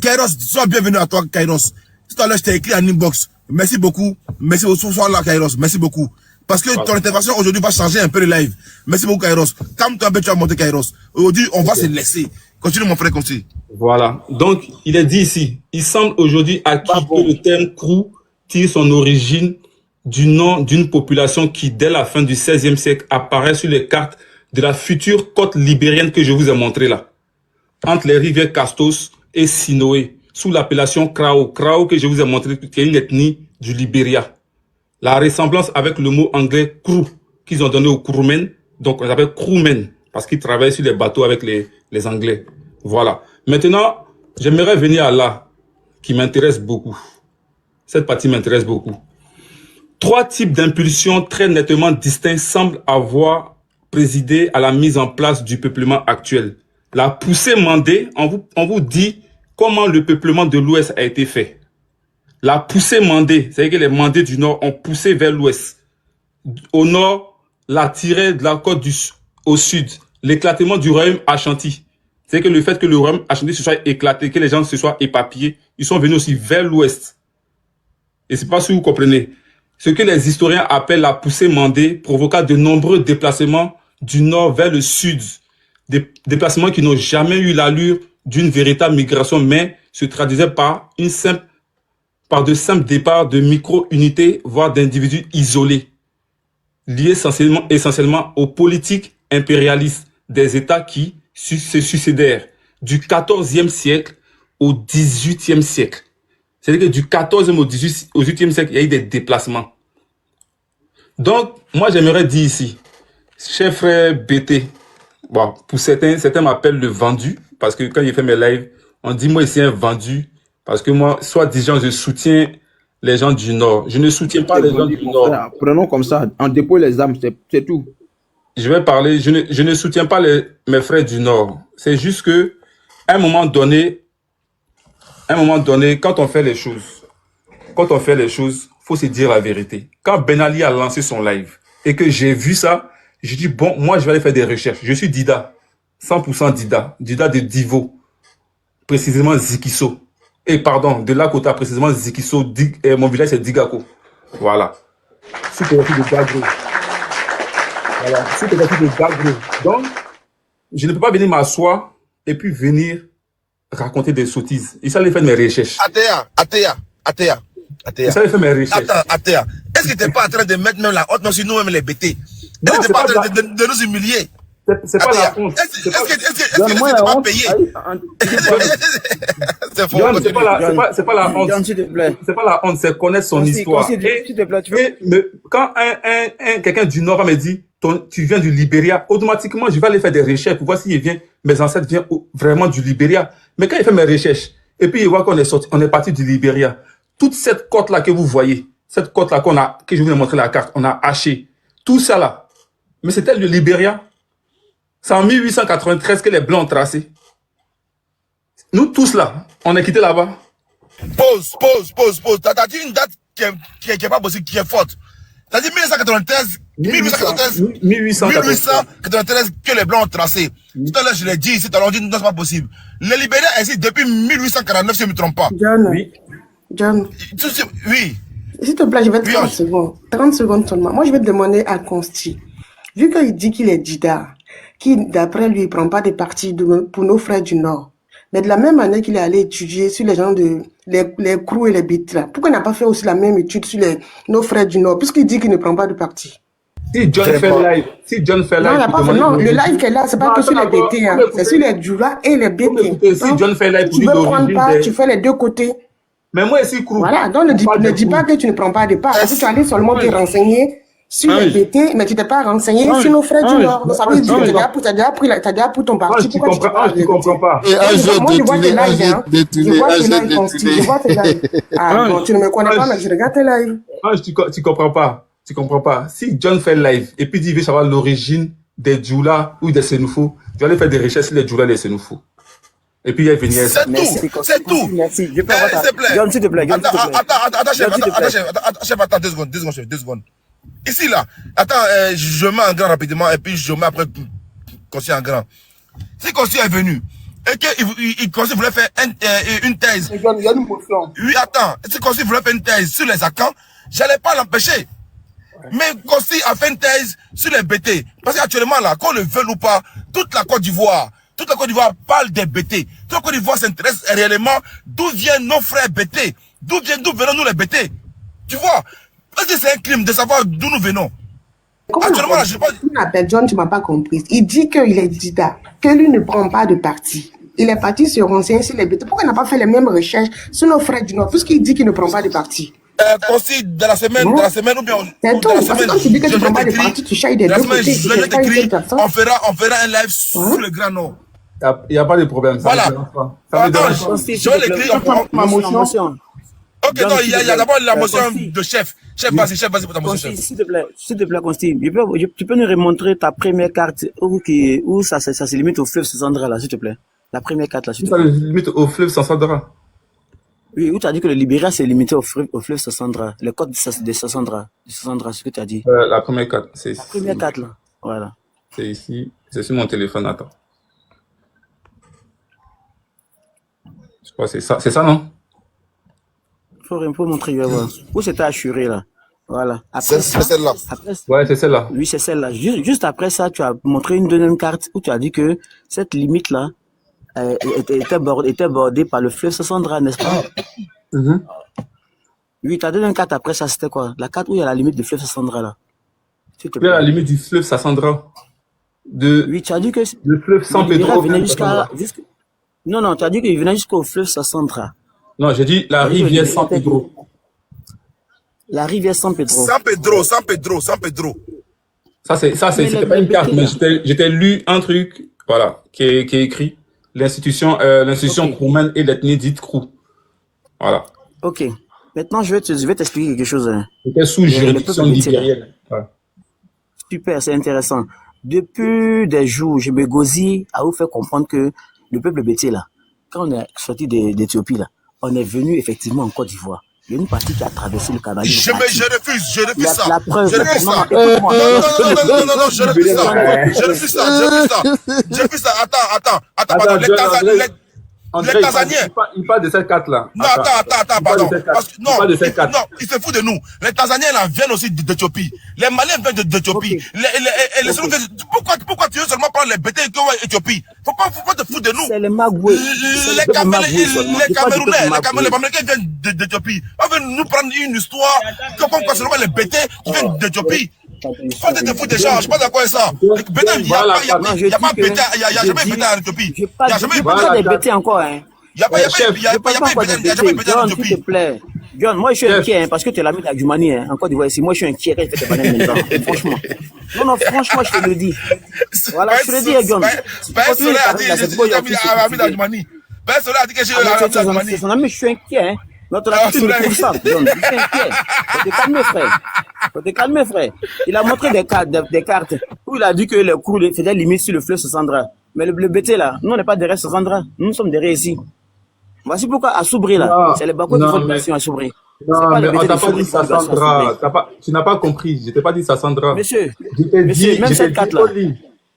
Kairos, sois bienvenu à toi, Kairos. Tout à l'heure, je t'ai écrit en inbox. Merci beaucoup. Merci beaucoup, sois là, Kairos. Merci beaucoup. Parce que ton intervention aujourd'hui va changer un peu le live. Merci beaucoup, Kairos. Calme-toi un peu, tu vas monter, Kairos. Aujourd'hui, on va se laisser. Continue, mon frère, continue. Voilà. Donc, il est dit ici, il semble aujourd'hui acquis que le terme crew tire son origine du nom d'une population qui, dès la fin du XVIe siècle, apparaît sur les cartes de la future côte libérienne que je vous ai montrée là, entre les rivières Castos et Sinoé, sous l'appellation Krao. Krao que je vous ai montré, qui est une ethnie du Libéria. La ressemblance avec le mot anglais crew, qu'ils ont donné aux crewmen, donc on les appelle crewmen, parce qu'ils travaillent sur les bateaux avec les Anglais. Voilà. Maintenant, j'aimerais venir à là, qui m'intéresse beaucoup. Cette partie m'intéresse beaucoup. 3 types d'impulsions très nettement distincts semblent avoir présidé à la mise en place du peuplement actuel. La poussée mandée, on vous dit comment le peuplement de l'Ouest a été fait. La poussée mandée, c'est-à-dire que les mandés du Nord ont poussé vers l'Ouest. Au Nord, la tirée de la côte au Sud, l'éclatement du royaume Ashanti. C'est que le fait que le royaume Ashanti se soit éclaté, que les gens se soient éparpillés, ils sont venus aussi vers l'Ouest. Et c'est pas si vous comprenez. Ce que les historiens appellent la poussée mandée provoqua de nombreux déplacements du Nord vers le Sud. Des déplacements qui n'ont jamais eu l'allure d'une véritable migration, mais se traduisaient par de simples départs de micro-unités, voire d'individus isolés, liés essentiellement aux politiques impérialistes des États qui se succédèrent du XIVe siècle au XVIIIe siècle. C'est-à-dire que du XIVe au XVIIIe siècle, il y a eu des déplacements. Donc, moi, j'aimerais dire ici, cher frère BT, bon, pour certains m'appellent le vendu, parce que quand j'ai fait mes lives, on dit moi ici un vendu, parce que moi, soit disant, je soutiens les gens du Nord. Je ne soutiens pas les gens du Nord. Prenons comme ça, on dépose les âmes, c'est tout. Je vais parler, je ne soutiens pas mes frères du Nord. C'est juste que, à un moment donné, quand on fait les choses, faut se dire la vérité. Quand Ben Ali a lancé son live et que j'ai vu ça, j'ai dit, bon, moi, je vais aller faire des recherches. Je suis Dida, 100% Dida de Divo, précisément Zikiso. Et pardon, de Lakota, précisément Zikiso, mon village c'est Digako. Voilà. Sous préfecture de Gagro. Voilà, sous préfecture de Gagro. Donc, je ne peux pas venir m'asseoir et puis venir raconter des sottises. Il s'allait faire mes recherches. Atea. Il s'allait faire mes recherches. Attends, Atea. Est-ce que tu n'es pas en train de mettre même la honte, non, sur nous-mêmes les BT? Est-ce que tu n'es pas en train de nous humilier? C'est pas la honte. Est-ce que tu n'es pas payé? C'est faux. C'est pas la honte. C'est pas la honte, c'est connaître son histoire. Quand quelqu'un du Nord me dit, tu viens du Libéria, automatiquement, je vais aller faire des recherches pour voir si mes ancêtres viennent vraiment du Libéria. Mais quand il fait mes recherches, et puis il voit qu'on est parti du Libéria, toute cette côte-là que vous voyez, cette côte-là que je vous ai montré la carte, on a haché, tout ça là. Mais c'était le Libéria. C'est en 1893 que les Blancs ont tracé. Nous tous là, on est quitté là-bas. Pause. T'as dit une date qui est pas possible, qui est forte. T'as dit 1893 que les Blancs ont tracé. Tout à l'heure, je l'ai dit ici, t'as dit non, c'est pas possible. Le Libéria existe depuis 1849, si je ne me trompe pas. John. Oui. S'il te plaît, je vais 30 secondes. 30 secondes seulement. Moi, je vais demander à Consti. Vu qu'il dit qu'il est Dida, qui, d'après lui, ne prend pas de parti pour nos frères du Nord. Mais de la même année qu'il est allé étudier sur les gens les crews et les bitra, pourquoi il n'a pas fait aussi la même étude sur nos frères du Nord, puisqu'il dit qu'il ne prend pas de parti? Si John fait live, non, le live qu'elle a, c'est pas que sur les BT, hein. C'est sur les Djoula et les BT. Si John fait live, tu veux prendre pas, tu fais les deux côtés. Mais moi, ici, crew. Voilà, donc ne dis pas que tu ne prends pas de part. Parce que tu allais seulement te renseigner sur les BT, mais tu t'es pas renseigné sur nos frères du Nord. Donc ça veut dire que tu as déjà pris ton parti. Tu comprends pas. Et un jeu détourné, je vois tes lives. Ah, bon, tu ne me connais pas, mais je regarde tes lives. Tu comprends pas. Tu comprends pas. Si John fait live et puis dit il veut savoir l'origine des Djoula ou des Sénoufo, je vais aller faire des recherches sur les Djoula et les Sénoufo. Et puis il va venir. C'est tout. Merci. Je peux avoir ta... John, s'il te plaît. Attends, chef, attends, 2 secondes. Ici, là, attends, je mets en grand rapidement et puis je mets après Kossi en grand. Si Kossi est venu et que Kossi voulait faire une thèse. Oui, attends, si Kossi voulait faire une thèse sur les Akans, j'allais pas l'empêcher. Mais Kossi a fait une thèse sur les BT. Parce qu'actuellement, là, qu'on le veuille ou pas, toute la Côte d'Ivoire parle des BT. Toute la Côte d'Ivoire s'intéresse réellement d'où viennent nos frères BT. D'où venons nous les BT. Tu vois? Parce que c'est un crime de savoir d'où nous venons. Actuellement, là, je sais pas. John, tu m'as pas compris. Il dit qu'il est dida, que lui ne prend pas de parti. Il est parti se renseigner sur les BT. Pourquoi il n'a pas fait les mêmes recherches sur nos frères du Nord? Puisqu'il dit qu'il ne prend pas de parti. Aussi, de la semaine ou bien. C'est tout. Parce que quand tu dis que tu ne prends pas de parti, tu cherches des deux côtés. On fera un live sur le Grand Nord. Il n'y a pas de problème. Voilà. Je vais l'écrire. Ma motion. Ok, non, il y a d'abord la motion de chef. Chef, vas-y pour ta motion. S'il te plaît, Consti, tu peux nous remontrer ta première carte où ça se limite au fleuve Sassandra, là, s'il te plaît. La première carte, là, s'il te plaît. Ça se limite au fleuve Sassandra. Oui, où tu as dit que le Libéria c'est limité au fleuve Sassandra. Les côtes de Sassandra, ce que tu as dit. La première carte, c'est ici. La première carte, là. Voilà. C'est ici. C'est sur mon téléphone, attends. Je crois que c'est ça, non? Faut montrer, où c'était assuré, là. Voilà. C'est celle-là. Ouais, c'est celle-là. Oui, c'est celle-là. Juste après ça, tu as montré une deuxième carte où tu as dit que cette limite-là était bordée par le fleuve Sassandra, n'est-ce pas? Oui, ta deuxième carte après ça, c'était quoi? La carte où il y a la limite du fleuve Sassandra, là. Il y a la limite du fleuve Sassandra. Oui, tu as dit que le fleuve San Pedro venait Non, tu as dit qu'il venait jusqu'au fleuve Sassandra. Non, j'ai dit la rivière San Pedro. La rivière San Pedro. San Pedro. Ça, c'était pas une carte, mais j'étais lu un truc, voilà, qui est écrit. L'institution roumaine et l'ethnie dite Krou. Voilà. Ok. Maintenant, je vais t'expliquer quelque chose. C'était sous juridiction libérienne. Ouais. Super, c'est intéressant. Depuis des jours, je me gosille à vous faire comprendre que le peuple bétier, là, quand on est sorti d'Éthiopie, là, on est venu effectivement en Côte d'Ivoire. Il y a une partie qui a traversé le canal. Je refuse ça. La preuve, je refuse ça. Non, je refuse ça. Attends. Les Tanzaniens. Il parle de cette carte-là. Non, attends, pardon. Non, il se fout de nous. Les Tanzaniens là viennent aussi d'Éthiopie. Les Maliens viennent d'Éthiopie. Pourquoi tu veux seulement prendre les BT qui ont Éthiopie? Faut pas te foutre de nous. C'est les Magoués. Les Camerounais, les Américains viennent d'Éthiopie. On veut nous prendre une histoire comme quoi seulement les BT qui viennent d'Éthiopie. Faut te foutre des gens, je sais pas d'accord avec ça. Il n'y a pas BT, il n'y a jamais BT en Éthiopie. Il n'y a jamais BT encore, hein. Il n'y a pas BT en Éthiopie. S'il te plaît. John, moi je suis inquiet parce que tu es l'ami de la Djoumani, hein. Encore d'Ivoire ici. Moi je suis inquiet quand il fait des bananes maintenant. Franchement. Non, franchement, je te le dis. Voilà, je te le dis, John. Personne n'a dit que j'ai l'ami de la Djoumani. Personne n'a dit que j'ai l'ami de la Djoumani. C'est son ami, je suis inquiet, hein. Notre attitude ne trouve ça, John. Je suis inquiet. Faut te calmer, frère. Il a montré des cartes où il a dit que les cours faisaient limite sur le fleuve Sassandra. Mais le BT là, nous on n'est pas derrière Sassandra. Nous sommes derrière ici. Voici pourquoi à Soubri là, c'est les Bakou qui font de l'action à Soubri. Non, mais on t'a pas dit Sassandra. Tu n'as pas compris. Je t'ai pas dit Sassandra. Monsieur, même cette carte là.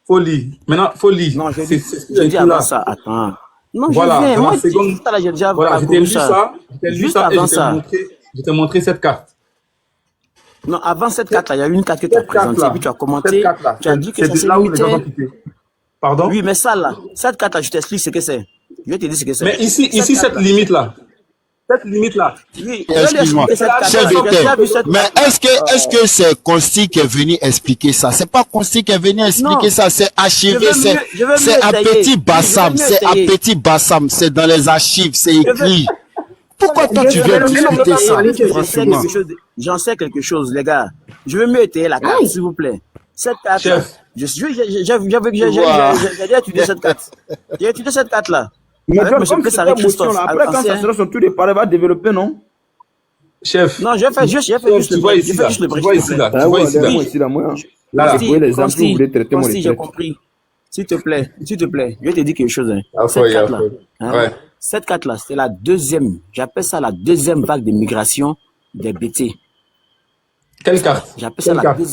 Folie. Maintenant, folie. Non, je dis avant ça. Attends. Non, voilà, je viens. Moi, je t'ai lu ça. Je t'ai montré cette carte. Non, avant cette carte-là, il y a eu une carte que tu as présentée, puis tu as commenté, tu as dit que ça s'est limité. Pardon? Oui, mais ça là, cette carte-là, je t'explique ce que c'est. Je vais te dire ce que c'est. Mais ici, cette limite-là. Oui, excuse-moi, mais est-ce que c'est Consti qui est venu expliquer ça? C'est pas Consti qui est venu expliquer ça, c'est archivé, c'est à Petit Bassam, c'est dans les archives, c'est écrit. Pourquoi toi tu viens discuter ça? j'en sais quelque chose, les gars. Je veux mieux étayer la carte, s'il vous plaît. Cette carte-là, j'ai étudié cette carte. J'ai étudié cette carte-là. Mais avec comme M. c'est ta motion, là, après, quand ça sera sur tout les pareils, va développer, non? Chef. Non, j'ai fait juste le vois ici, là. Tu vois ici, là. Tu vois ici, là. Là, vous les exemples, vous voulez traiter mon j'ai compris. S'il te plaît, je vais te dire quelque chose. Cette carte-là, c'est la deuxième, j'appelle ça la deuxième vague de migration des BT. Quelle carte? J'appelle ça la deuxième.